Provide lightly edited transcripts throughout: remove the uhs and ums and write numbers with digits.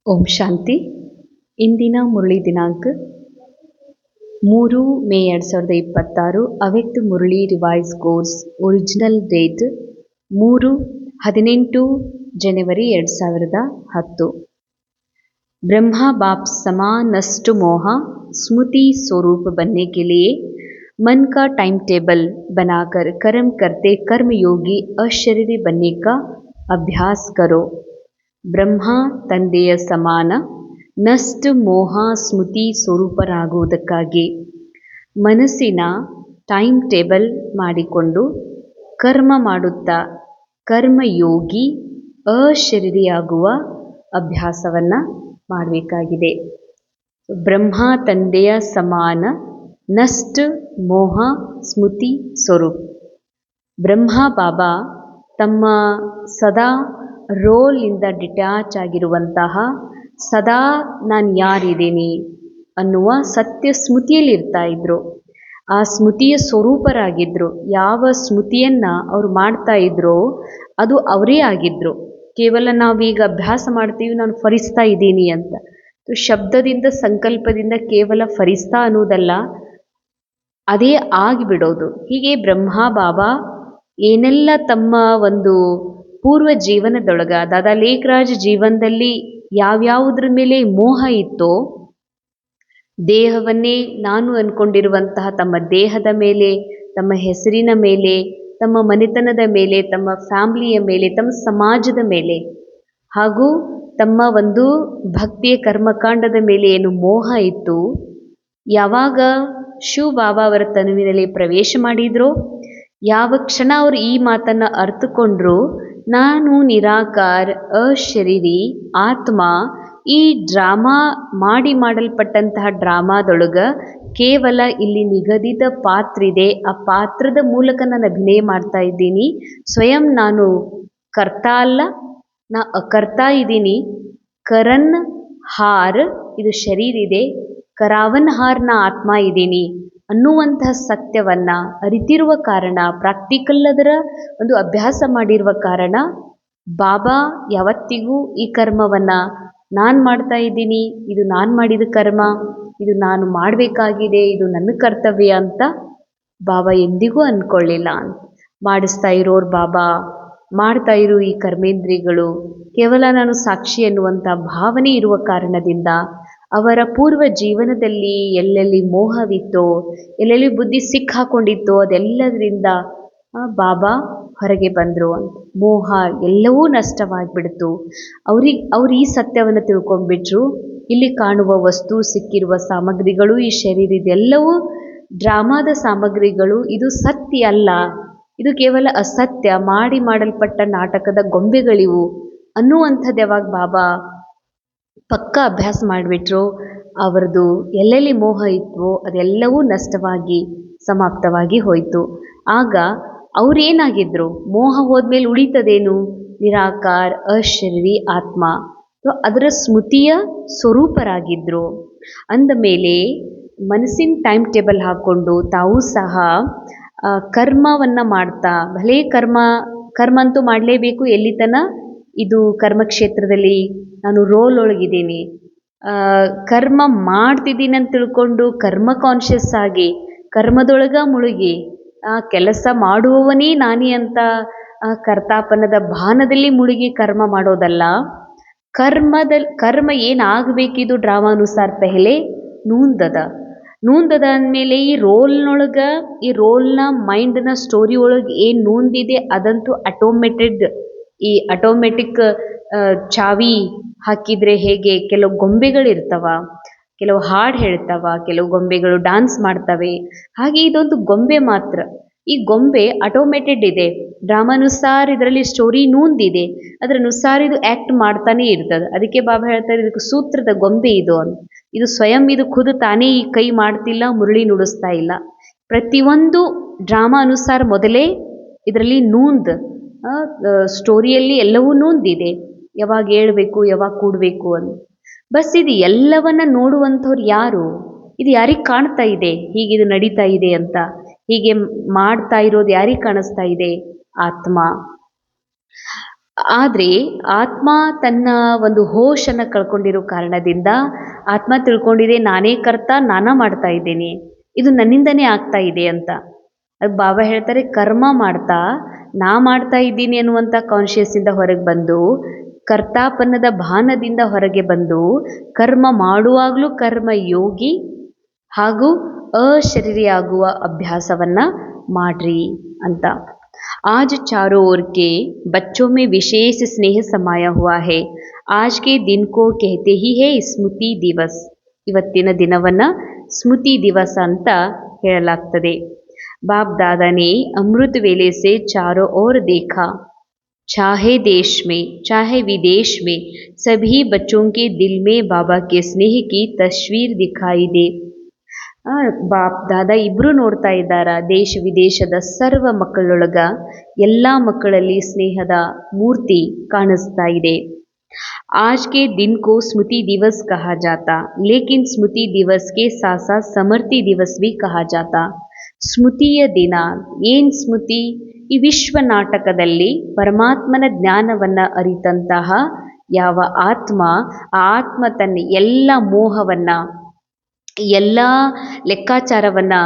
ಓಂ ಶಾಂತಿ. ಇಂದಿನ ಮುರಳಿ ದಿನಾಂಕ 3 ಮೇ 2026. ಅವ್ಯಕ್ತ Murali revise course. Original date 18 ಜನವರಿ 2010. ब्रह्मा बाप समान नष्ट मोह स्मृति स्वरूप बनने के लिए मन का टाइम टेबल बनाकर कर्म करते कर्मयोगी अशरीरी बनने का अभ्यास करो. ಬ್ರಹ್ಮ ತಂದೆಯ ಸಮಾನ ನಷ್ಟ ಮೋಹ ಸ್ಮೃತಿ ಸ್ವರೂಪರಾಗುವುದಕ್ಕಾಗಿ ಮನಸ್ಸಿನ ಟೈಮ್ ಟೇಬಲ್ ಮಾಡಿಕೊಂಡು ಕರ್ಮ ಮಾಡುತ್ತಾ ಕರ್ಮಯೋಗಿ ಅಶರೀರಿಯಾಗುವ ಅಭ್ಯಾಸವನ್ನು ಮಾಡಬೇಕಾಗಿದೆ. ಬ್ರಹ್ಮ ತಂದೆಯ ಸಮಾನ ನಷ್ಟ ಮೋಹ ಸ್ಮೃತಿ ಸ್ವರೂಪ. ಬ್ರಹ್ಮ ಬಾಬಾ ತಮ್ಮ ಸದಾ ರೋಲಿಂದ ಡಿಟ್ಯಾಚ್ ಆಗಿರುವಂತಹ, ಸದಾ ನಾನು ಯಾರಿದ್ದೀನಿ ಅನ್ನುವ ಸತ್ಯ ಸ್ಮೃತಿಯಲ್ಲಿ ಇರ್ತಾ ಇದ್ರು. ಆ ಸ್ಮೃತಿಯ ಸ್ವರೂಪರಾಗಿದ್ದರು. ಯಾವ ಸ್ಮೃತಿಯನ್ನು ಅವರು ಮಾಡ್ತಾ ಇದ್ರೋ ಅದು ಅವರೇ ಆಗಿದ್ದರು. ಕೇವಲ ನಾವೀಗ ಅಭ್ಯಾಸ ಮಾಡ್ತೀವಿ, ನಾನು ಫರಿಸ್ತಾ ಇದ್ದೀನಿ ಅಂತ. ಶಬ್ದದಿಂದ ಸಂಕಲ್ಪದಿಂದ ಕೇವಲ ಫರಿಸ್ತಾ ಅನ್ನೋದಲ್ಲ, ಅದೇ ಆಗಿಬಿಡೋದು. ಹೀಗೆ ಬ್ರಹ್ಮ ಬಾಬಾ ಏನೆಲ್ಲ ತಮ್ಮ ಒಂದು ಪೂರ್ವ ಜೀವನದೊಳಗ ದಾದಾ ಲೇಖರಾಜ್ ಜೀವನದಲ್ಲಿ ಯಾವ್ಯಾವುದ್ರ ಮೇಲೆ ಮೋಹ ಇತ್ತೋ, ದೇಹವನ್ನೇ ನಾನು ಅಂದ್ಕೊಂಡಿರುವಂತಹ ತಮ್ಮ ದೇಹದ ಮೇಲೆ, ತಮ್ಮ ಹೆಸರಿನ ಮೇಲೆ, ತಮ್ಮ ಮನೆತನದ ಮೇಲೆ, ತಮ್ಮ ಫ್ಯಾಮಿಲಿಯ ಮೇಲೆ, ತಮ್ಮ ಸಮಾಜದ ಮೇಲೆ, ಹಾಗೂ ತಮ್ಮ ಒಂದು ಭಕ್ತಿಯ ಕರ್ಮಕಾಂಡದ ಮೇಲೆ ಏನು ಮೋಹ ಇತ್ತು, ಯಾವಾಗ ಶಿವ ಬಾಬಾ ಅವರ ತನುವಿನಲ್ಲಿ ಪ್ರವೇಶ ಮಾಡಿದ್ರೋ, ಯಾವ ಕ್ಷಣ ಅವರು ಈ ಮಾತನ್ನು ಅರ್ಥಕೊಂಡ್ರು, ನಾನು ನಿರಾಕಾರ ಅಶರೀರಿ ಆತ್ಮ, ಈ ಡ್ರಾಮಾ ಮಾಡಲ್ಪಟ್ಟಂತಹ ಡ್ರಾಮಾದೊಳಗೆ ಕೇವಲ ಇಲ್ಲಿ ನಿಗದಿತ ಪಾತ್ರ ಇದೆ, ಆ ಪಾತ್ರದ ಮೂಲಕ ನಾನು ಅಭಿನಯ ಮಾಡ್ತಾ ಇದ್ದೀನಿ. ಸ್ವಯಂ ನಾನು ಕರ್ತಾ ಅಲ್ಲ, ನಾ ಅಕರ್ತಾ ಇದ್ದೀನಿ. ಕರನ್ ಹಾರ್ ಇದು ಶರೀರ ಇದೆ, ಕರಾವನ್ ಹಾರ್ ನಾ ಆತ್ಮ ಇದ್ದೀನಿ ಅನ್ನುವಂತಹ ಸತ್ಯವನ್ನು ಅರಿತಿರುವ ಕಾರಣ, ಪ್ರಾಕ್ಟಿಕಲ್ ಅದರ ಒಂದು ಅಭ್ಯಾಸ ಮಾಡಿರುವ ಕಾರಣ, ಬಾಬಾ ಯಾವತ್ತಿಗೂ ಈ ಕರ್ಮವನ್ನು ನಾನು ಮಾಡ್ತಾ ಇದ್ದೀನಿ, ಇದು ನಾನು ಮಾಡಿದ ಕರ್ಮ, ಇದು ನಾನು ಮಾಡಬೇಕಾಗಿದೆ, ಇದು ನನ್ನ ಕರ್ತವ್ಯ ಅಂತ ಬಾಬಾ ಎಂದಿಗೂ ಅಂದ್ಕೊಳ್ಳಿಲ್ಲ. ಮಾಡಿಸ್ತಾ ಇರೋರು ಬಾಬಾ, ಮಾಡ್ತಾ ಇರೋ ಈ ಕರ್ಮೇಂದ್ರಿಯಗಳು ಕೇವಲ ನಾನು ಸಾಕ್ಷಿ ಎನ್ನುವಂಥ ಭಾವನೆ ಇರುವ ಕಾರಣದಿಂದ ಅವರ ಪೂರ್ವ ಜೀವನದಲ್ಲಿ ಎಲ್ಲೆಲ್ಲಿ ಮೋಹವಿತ್ತೋ, ಎಲ್ಲೆಲ್ಲಿ ಬುದ್ಧಿ ಸಿಕ್ಕಾಕೊಂಡಿತ್ತೋ ಅದೆಲ್ಲದರಿಂದ ಬಾಬಾ ಹೊರಗೆ ಬಂದರು ಅಂತ. ಮೋಹ ಎಲ್ಲವೂ ನಷ್ಟವಾಗಿಬಿಡ್ತು. ಅವ್ರು ಈ ಸತ್ಯವನ್ನು ತಿಳ್ಕೊಂಡ್ಬಿಟ್ರು. ಇಲ್ಲಿ ಕಾಣುವ ವಸ್ತು, ಸಿಕ್ಕಿರುವ ಸಾಮಗ್ರಿಗಳು, ಈ ಶರೀರ ಇದೆಲ್ಲವೂ ಡ್ರಾಮಾದ ಸಾಮಗ್ರಿಗಳು, ಇದು ಸತ್ಯ ಅಲ್ಲ, ಇದು ಕೇವಲ ಅಸತ್ಯ, ಮಾಡಲ್ಪಟ್ಟ ನಾಟಕದ ಗೊಂಬೆಗಳಿವು ಅನ್ನುವಂಥದ್ದು ಯಾವಾಗ ಬಾಬಾ ಪಕ್ಕ ಅಭ್ಯಾಸ ಮಾಡಿಬಿಟ್ರು, ಅವರದು ಎಲ್ಲೆಲ್ಲಿ ಮೋಹ ಇತ್ತು ಅದೆಲ್ಲವೂ ನಷ್ಟವಾಗಿ ಸಮಾಪ್ತವಾಗಿ ಹೋಯಿತು. ಆಗ ಅವರೇನಾಗಿದ್ದರು, ಮೋಹ ಹೋದ್ಮೇಲೆ ಉಳಿತದೇನು, ನಿರಾಕಾರ ಅಶರೀರಿ ಆತ್ಮ, ಅದರ ಸ್ಮೃತಿಯ ಸ್ವರೂಪರಾಗಿದ್ದರು. ಅಂದಮೇಲೆ ಮನಸ್ಸಿನ ಟೈಮ್ ಟೇಬಲ್ ಹಾಕ್ಕೊಂಡು ತಾವು ಸಹ ಕರ್ಮವನ್ನು ಮಾಡ್ತಾ, ಭಲೇ ಕರ್ಮ ಅಂತೂ ಮಾಡಲೇಬೇಕು, ಎಲ್ಲಿ ತನ ಇದು ಕರ್ಮಕ್ಷೇತ್ರದಲ್ಲಿ ನಾನು ರೋಲ್ ಒಳಗಿದ್ದೀನಿ, ಕರ್ಮ ಮಾಡ್ತಿದ್ದೀನಿ ಅಂತ ತಿಳ್ಕೊಂಡು ಕರ್ಮ ಕಾನ್ಷಿಯಸ್ ಆಗಿ ಕರ್ಮದೊಳಗೆ ಮುಳುಗಿ ಕೆಲಸ ಮಾಡುವವನೇ ನಾನೇ ಅಂತ ಕರ್ತಾಪನದ ಭಾನದಲ್ಲಿ ಮುಳುಗಿ ಕರ್ಮ ಮಾಡೋದಲ್ಲ. ಕರ್ಮ ಏನಾಗಬೇಕಿದು ಡ್ರಾಮಾನುಸಾರ ಪೆಹಲೆ ನೂಂದದ ಅಂದಮೇಲೆ ಈ ರೋಲ್ನೊಳಗೆ, ಈ ರೋಲ್ನ ಮೈಂಡ್ನ ಸ್ಟೋರಿ ಒಳಗೆ ಏನು ನೂಂದಿದೆ ಅದಂತೂ ಆಟೋಮೆಟಿಕ್ ಚಾವಿ ಹಾಕಿದರೆ ಹೇಗೆ ಕೆಲವು ಗೊಂಬೆಗಳಿರ್ತವ, ಕೆಲವು ಹಾಡು ಹೇಳ್ತವ, ಕೆಲವು ಗೊಂಬೆಗಳು ಡಾನ್ಸ್ ಮಾಡ್ತವೆ, ಹಾಗೆ ಇದೊಂದು ಗೊಂಬೆ ಮಾತ್ರ. ಈ ಗೊಂಬೆ ಆಟೋಮೇಟೆಡ್ ಇದೆ, ಡ್ರಾಮಾನುಸಾರ ಇದರಲ್ಲಿ ಸ್ಟೋರಿ ನೂಂದಿದೆ, ಅದರ ಅನುಸಾರ ಇದು ಆ್ಯಕ್ಟ್ ಮಾಡ್ತಾನೆ ಇರ್ತದೆ. ಅದಕ್ಕೆ ಬಾಬಾ ಹೇಳ್ತಾರೆ, ಇದಕ್ಕೆ ಸೂತ್ರದ ಗೊಂಬೆ ಇದು ಅಂತ. ಇದು ಸ್ವಯಂ ಇದು ಖುದ್ದು ತಾನೇ ಈ ಕೈ ಮಾಡ್ತಿಲ್ಲ, ಮುರಳಿ ನುಡಿಸ್ತಾ ಇಲ್ಲ. ಪ್ರತಿಯೊಂದು ಡ್ರಾಮಾ ಅನುಸಾರ ಮೊದಲೇ ಇದರಲ್ಲಿ ಸ್ಟೋರಿಯಲ್ಲಿ ಎಲ್ಲವೂ ನೂಂದಿದೆ, ಯಾವಾಗ ಹೇಳ್ಬೇಕು, ಯಾವಾಗ ಕೂಡಬೇಕು ಅಂತ. ಬಸ್ ಇದು ಎಲ್ಲವನ್ನ ನೋಡುವಂಥವ್ರು ಯಾರು, ಇದು ಯಾರಿಗೆ ಕಾಣ್ತಾ ಇದೆ, ಹೀಗಿದು ನಡೀತಾ ಇದೆ ಅಂತ, ಹೀಗೆ ಮಾಡ್ತಾ ಇರೋದು ಯಾರಿಗೆ ಕಾಣಿಸ್ತಾ ಇದೆ, ಆತ್ಮ. ಆದರೆ ಆತ್ಮ ತನ್ನ ಒಂದು ಹೋಶನ್ನು ಕಳ್ಕೊಂಡಿರೋ ಕಾರಣದಿಂದ ಆತ್ಮ ತಿಳ್ಕೊಂಡಿದೆ ನಾನೇ ಕರ್ತ ನಾನಾ ಮಾಡ್ತಾ ಇದ್ದೇನೆ, ಇದು ನನ್ನಿಂದನೇ ಆಗ್ತಾ ಇದೆ ಅಂತ. ಅದು ಬಾಬಾ ಹೇಳ್ತಾರೆ ಕರ್ಮ ಮಾಡ್ತಾ ನಾ ಮಾಡ್ತಾ ಇದ್ದೀನಿ ಅನ್ನುವಂಥ ಕಾನ್ಷಿಯಸ್ಸಿಂದ ಹೊರಗೆ ಬಂದು ಕರ್ತಾಪನ್ನದ ಭಾನದಿಂದ ಹೊರಗೆ ಬಂದು ಕರ್ಮ ಮಾಡುವಾಗಲೂ ಕರ್ಮ ಯೋಗಿ ಹಾಗೂ ಅಶರೀರಿಯಾಗುವ ಅಭ್ಯಾಸವನ್ನು ಮಾಡ್ರಿ ಅಂತ. आज चारों ओर के बच्चों में विशेष स्नेह समाया हुआ है. आज के दिन को कहते ही है ಸ್ಮೃತಿ ದಿವಸ್. ಇವತ್ತಿನ ದಿನವನ್ನು ಸ್ಮೃತಿ ದಿವಸ ಅಂತ ಹೇಳಲಾಗ್ತದೆ. बाप दादा ने अमृत वेले से चारों ओर देखा, चाहे देश में चाहे विदेश में सभी बच्चों के दिल में बाबा के स्नेह की तस्वीर दिखाई दे. ಬಾಪ್ ದಾದಾ ಇಬ್ಬರು ನೋಡ್ತಾ ಇದ್ದಾರ, ದೇಶ ವಿದೇಶದ ಸರ್ವ ಮಕ್ಕಳೊಳಗ ಎಲ್ಲ ಮಕ್ಕಳಲ್ಲಿ ಸ್ನೇಹದ ಮೂರ್ತಿ ಕಾಣಿಸ್ತಾ ಇದೆ. आज के दिन को स्मृति दिवस कहा जाता, लेकिन स्मृति दिवस के साथ साथ समृति दिवस भी कहा जाता. ಸ್ಮೃತಿಯ ದಿನ ಏನ್ ಸ್ಮೃತಿ? ಈ ವಿಶ್ವ ನಾಟಕದಲ್ಲಿ ಪರಮಾತ್ಮನ ಜ್ಞಾನವನ್ನು ಅರಿತಂತಹ ಯಾವ ಆತ್ಮ, ಆ ಆತ್ಮ ತನ್ನ ಎಲ್ಲ ಮೋಹವನ್ನು ಎಲ್ಲ ಲೆಕ್ಕಾಚಾರವನ್ನು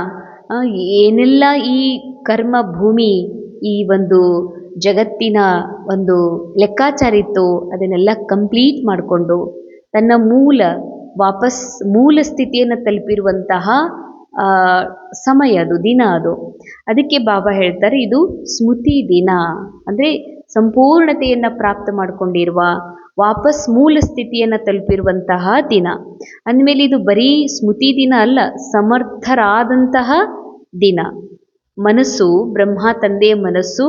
ಏನೆಲ್ಲ ಈ ಕರ್ಮ ಭೂಮಿ ಈ ಒಂದು ಜಗತ್ತಿನ ಒಂದು ಲೆಕ್ಕಾಚಾರ ಇತ್ತು ಅದನ್ನೆಲ್ಲ ಕಂಪ್ಲೀಟ್ ಮಾಡಿಕೊಂಡು ತನ್ನ ವಾಪಸ್ ಮೂಲ ಸ್ಥಿತಿಯನ್ನು ತಲುಪಿರುವಂತಹ ಸಮಯ ಅದು, ದಿನ ಅದು. ಅದಕ್ಕೆ ಬಾಬಾ ಹೇಳ್ತಾರೆ ಇದು ಸ್ಮೃತಿ ದಿನ, ಅಂದರೆ ಸಂಪೂರ್ಣತೆಯನ್ನು ಪ್ರಾಪ್ತ ಮಾಡಿಕೊಂಡಿರುವ ವಾಪಸ್ ಮೂಲ ಸ್ಥಿತಿಯನ್ನು ತಲುಪಿರುವಂತಹ ದಿನ. ಅಂದಮೇಲೆ ಇದು ಬರೀ ಸ್ಮೃತಿ ದಿನ ಅಲ್ಲ, ಸಮರ್ಥರಾದಂತಹ ದಿನ. ಮನಸ್ಸು ಬ್ರಹ್ಮ ತಂದೆಯ ಮನಸ್ಸು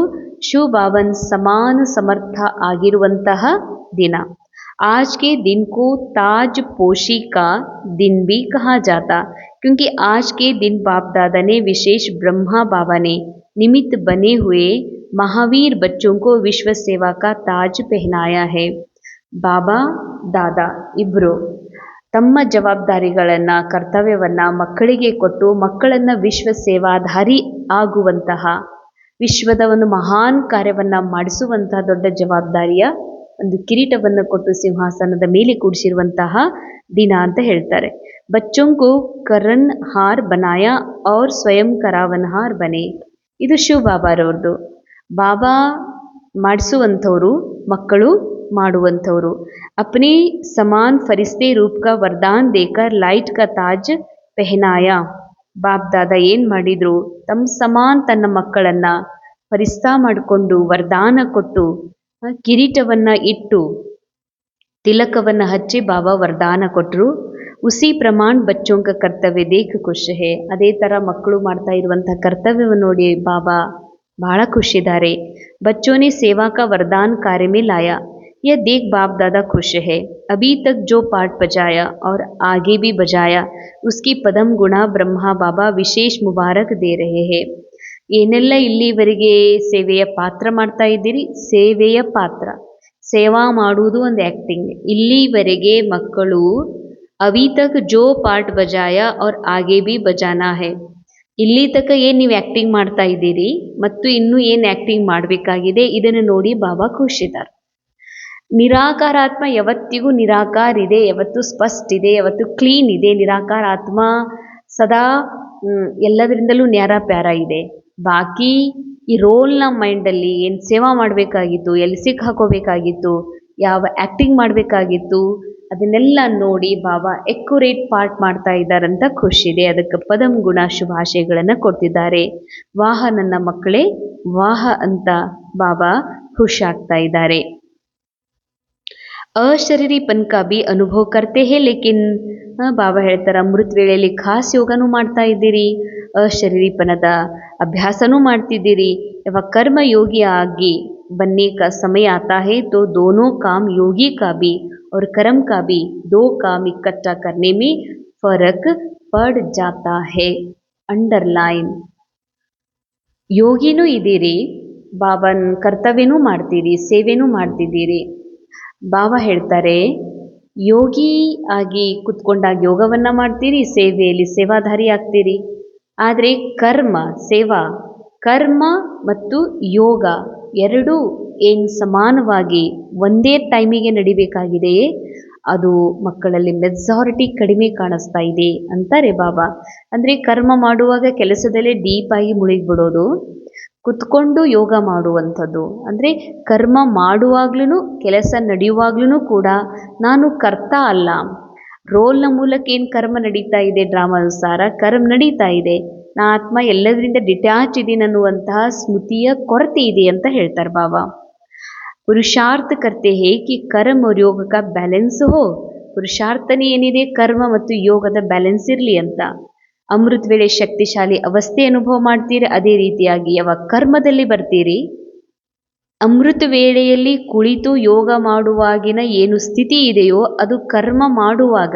ಶಿವ ಬಾಬನ್ ಸಮಾನ ಸಮರ್ಥ ಆಗಿರುವಂತಹ ದಿನ. आज के दिन को ताज पोशी का दिन भी कहा जाता, क्योंकि आज के दिन बाप दादा ने विशेष ब्रह्मा बाबा ने निमित्त बने हुए महावीर बच्चों को विश्व सेवा का ताज पहनाया है. ಬಾಬಾ ದಾದಾ ಇಬ್ಬರು ತಮ್ಮ ಜವಾಬ್ದಾರಿಗಳನ್ನು ಕರ್ತವ್ಯವನ್ನು ಮಕ್ಕಳಿಗೆ ಕೊಟ್ಟು ಮಕ್ಕಳನ್ನು ವಿಶ್ವ ಸೇವಾಧಾರಿ ಆಗುವಂತಹ ವಿಶ್ವದ ಒಂದು ಮಹಾನ್ ಕಾರ್ಯವನ್ನು ಮಾಡಿಸುವಂತಹ ದೊಡ್ಡ ಜವಾಬ್ದಾರಿಯ ಒಂದು ಕಿರೀಟವನ್ನು ಕೊಟ್ಟು ಸಿಂಹಾಸನದ ಮೇಲೆ ಕೂಡಿಸಿರುವಂತಹ ದಿನ ಅಂತ ಹೇಳ್ತಾರೆ. ಬಚ್ಚೋಂ ಕೋ ಕರನ್ ಹಾರ್ ಬನಾಯ ಔರ್ ಸ್ವಯಂ ಕರಾವನ್ಹಾರ್ ಬನೆ. ಇದು ಶಿವ ಬಾಬಾರವ್ರದ್ದು. ಬಾಬಾ ಮಾಡಿಸುವಂಥವ್ರು, ಮಕ್ಕಳು ಮಾಡುವಂಥವ್ರು. अपने समान फरिश्ते रूप का वरदान देकर लाइट का ताज पहनाया. ಬಾಪ್ ದಾದಾ ಏನು ಮಾಡಿದರು? ತಮ್ಮ ಸಮಾನ್ ತನ್ನ ಮಕ್ಕಳನ್ನು ಫರಿಸ್ತಾ ಮಾಡಿಕೊಂಡು ವರದಾನ ಕೊಟ್ಟು ಕಿರೀಟವನ್ನು ಇಟ್ಟು ತಿಲಕವನ್ನು ಹಚ್ಚಿ ಬಾಬಾ ವರದಾನ ಕೊಟ್ಟರು. ಉಸಿ ಪ್ರಮಾಣ ಬಚ್ಚೋಂ ಕ ಕರ್ತವ್ಯ ದೇಖ ಖುಷ್ ಹೇ. ಅದೇ ಥರ ಮಕ್ಕಳು ಮಾಡ್ತಾ ಇರುವಂಥ ಕರ್ತವ್ಯವನ್ನು ನೋಡಿ ಬಾಬಾ ಬಹಳ ಖುಷಿದ್ದಾರೆ. बच्चों ने सेवा का वरदान कार्य में लाया, यह देख बाप दादा खुश है. अभी तक जो पाठ बजाया और आगे भी बजाया उसकी पदम गुणा ब्रह्मा बाबा विशेष मुबारक दे रहे हैं. ಏನೆಲ್ಲ ಇಲ್ಲಿವರೆಗೆ ಸೇವೆಯ ಪಾತ್ರ ಮಾಡ್ತಾ ಇದ್ದೀರಿ, ಸೇವೆಯ ಪಾತ್ರ, ಸೇವಾ ಮಾಡುವುದು ಒಂದು ಆ್ಯಕ್ಟಿಂಗ್. ಇಲ್ಲಿವರೆಗೆ ಮಕ್ಕಳು ಅಭಿ ತಕ್ ಜೋ ಪಾಠ ಬಜಾಯ और आगे भी बजाना है. ಇಲ್ಲಿ ತನಕ ಏನು ನೀವು ಆ್ಯಕ್ಟಿಂಗ್ ಮಾಡ್ತಾ ಇದ್ದೀರಿ ಮತ್ತು ಇನ್ನೂ ಏನು ಆ್ಯಕ್ಟಿಂಗ್ ಮಾಡಬೇಕಾಗಿದೆ ಇದನ್ನು ನೋಡಿ ಬಾಬಾ ಖುಷಿದ್ದಾರೆ. ನಿರಾಕಾರ ಆತ್ಮ ಯಾವತ್ತಿಗೂ ನಿರಾಕಾರ ಇದೆ, ಯಾವತ್ತು ಸ್ಪಷ್ಟ ಇದೆ, ಯಾವತ್ತು ಕ್ಲೀನ್ ಇದೆ. ನಿರಾಕಾರ ಆತ್ಮ ಸದಾ ಎಲ್ಲದರಿಂದಲೂ ನ್ಯಾರ ಪ್ಯಾರ ಇದೆ. ಬಾಕಿ ಈ ರೋಲ್ನ ಮೈಂಡಲ್ಲಿ ಏನು ಸೇವಾ ಮಾಡಬೇಕಾಗಿತ್ತು, ಎಲ್ಲಿ ಸಿಕ್ಕ ಹಾಕೋಬೇಕಾಗಿತ್ತು, ಯಾವ ಆ್ಯಕ್ಟಿಂಗ್ ಮಾಡಬೇಕಾಗಿತ್ತು ಅದನ್ನೆಲ್ಲ ನೋಡಿ ಬಾಬಾ ಎಕ್ಯುರೇಟ್ ಪಾರ್ಟ್ ಮಾಡ್ತಾ ಇದ್ದಾರಂತ ಖುಷಿದೆ. ಅದಕ್ಕೆ ಪದಂ ಗುಣ ಶುಭಾಶಯಗಳನ್ನು ಕೊಡ್ತಿದ್ದಾರೆ. ವಾಹ ನನ್ನ ಮಕ್ಕಳೇ ವಾಹ ಅಂತ ಬಾಬಾ ಖುಷಿಯಾಗ್ತಾ ಇದ್ದಾರೆ. ಅಶರೀರಿಪನ್ ಕಾ ಬಿ ಅನುಭವ ಕರ್ತೆ ಹೇ, ಲೇಕಿನ್ ಬಾಬಾ ಹೇಳ್ತಾರೆ ಅಮೃತ ವೇಳೆಯಲ್ಲಿ ಖಾಸ್ ಯೋಗನೂ ಮಾಡ್ತಾ ಇದ್ದೀರಿ, ಅಶರೀರಿಪನದ ಅಭ್ಯಾಸನೂ ಮಾಡ್ತಿದ್ದೀರಿ. ಯಾವಾಗ ಕರ್ಮ ಯೋಗಿ ಆಗಿ बनने का समय आता है तो दोनों काम योगी का भी और कर्म का भी दो काम इकट्ठा करने में फर्क पड़ जाता है. अंडरलाइन. ಯೋಗಿನೂ ಇದ್ದೀರಿ, ಬಾಬನ್ ಕರ್ತವ್ಯನೂ ಮಾಡ್ತೀರಿ, ಸೇವೆನೂ ಮಾಡ್ತಿದ್ದೀರಿ. ಬಾಬಾ ಹೇಳ್ತಾರೆ ಯೋಗಿ ಆಗಿ ಕುತ್ಕೊಂಡಾಗ ಯೋಗವನ್ನು ಮಾಡ್ತೀರಿ, ಸೇವೆಯಲ್ಲಿ ಸೇವಾಧಾರಿ ಆಗ್ತೀರಿ. ಆದರೆ ಕರ್ಮ ಸೇವಾ, ಕರ್ಮ ಮತ್ತು ಯೋಗ ಎರಡೂ ಏನು ಸಮಾನವಾಗಿ ಒಂದೇ ಟೈಮಿಗೆ ನಡಿಬೇಕಾಗಿದೆಯೇ ಅದು ಮಕ್ಕಳಲ್ಲಿ ಮೆಜಾರಿಟಿ ಕಡಿಮೆ ಕಾಣಿಸ್ತಾ ಇದೆ ಅಂತಾರೆ ಬಾಬಾ. ಅಂದರೆ ಕರ್ಮ ಮಾಡುವಾಗ ಕೆಲಸದಲ್ಲೇ ಡೀಪಾಗಿ ಮುಳುಗಿಬಿಡೋದು, ಕುತ್ಕೊಂಡು ಯೋಗ ಮಾಡುವಂಥದ್ದು. ಅಂದರೆ ಕರ್ಮ ಮಾಡುವಾಗ್ಲೂ ಕೆಲಸ ನಡೆಯುವಾಗ್ಲೂ ಕೂಡ ನಾನು ಕರ್ತ ಅಲ್ಲ, ರೋಲ್ನ ಮೂಲಕ ಏನು ಕರ್ಮ ನಡೀತಾ ಇದೆ, ಡ್ರಾಮಾನುಸಾರ ಕರ್ಮ ನಡೀತಾ ಇದೆ, ನಾ ಆತ್ಮ ಎಲ್ಲದರಿಂದ ಡಿಟ್ಯಾಚ್ ಇದೀನಿ ಅನ್ನುವಂತಹ ಸ್ಮೃತಿಯ ಕೊರತೆ ಇದೆ ಅಂತ ಹೇಳ್ತಾರೆ ಬಾಬಾ. ಪುರುಷಾರ್ಥ ಕರ್ತೆ ಹೇ ಕಿ ಕರ್ಮ और योग का ಬ್ಯಾಲೆನ್ಸ್ ಹೋ. ಪುರುಷಾರ್ಥನೇ ಏನಿದೆ ಕರ್ಮ ಮತ್ತು ಯೋಗದ ಬ್ಯಾಲೆನ್ಸ್ ಇರಲಿ ಅಂತ. ಅಮೃತ ವೇಳೆ ಶಕ್ತಿಶಾಲಿ ಅವಸ್ಥೆ ಅನುಭವ ಮಾಡ್ತೀರಿ, ಅದೇ ರೀತಿಯಾಗಿ ಯಾವಾಗ ಕರ್ಮದಲ್ಲಿ ಬರ್ತೀರಿ, ಅಮೃತ ವೇಳೆಯಲ್ಲಿ ಕುಳಿತು ಯೋಗ ಮಾಡುವಾಗಿನ ಏನು ಸ್ಥಿತಿ ಇದೆಯೋ ಅದು ಕರ್ಮ ಮಾಡುವಾಗ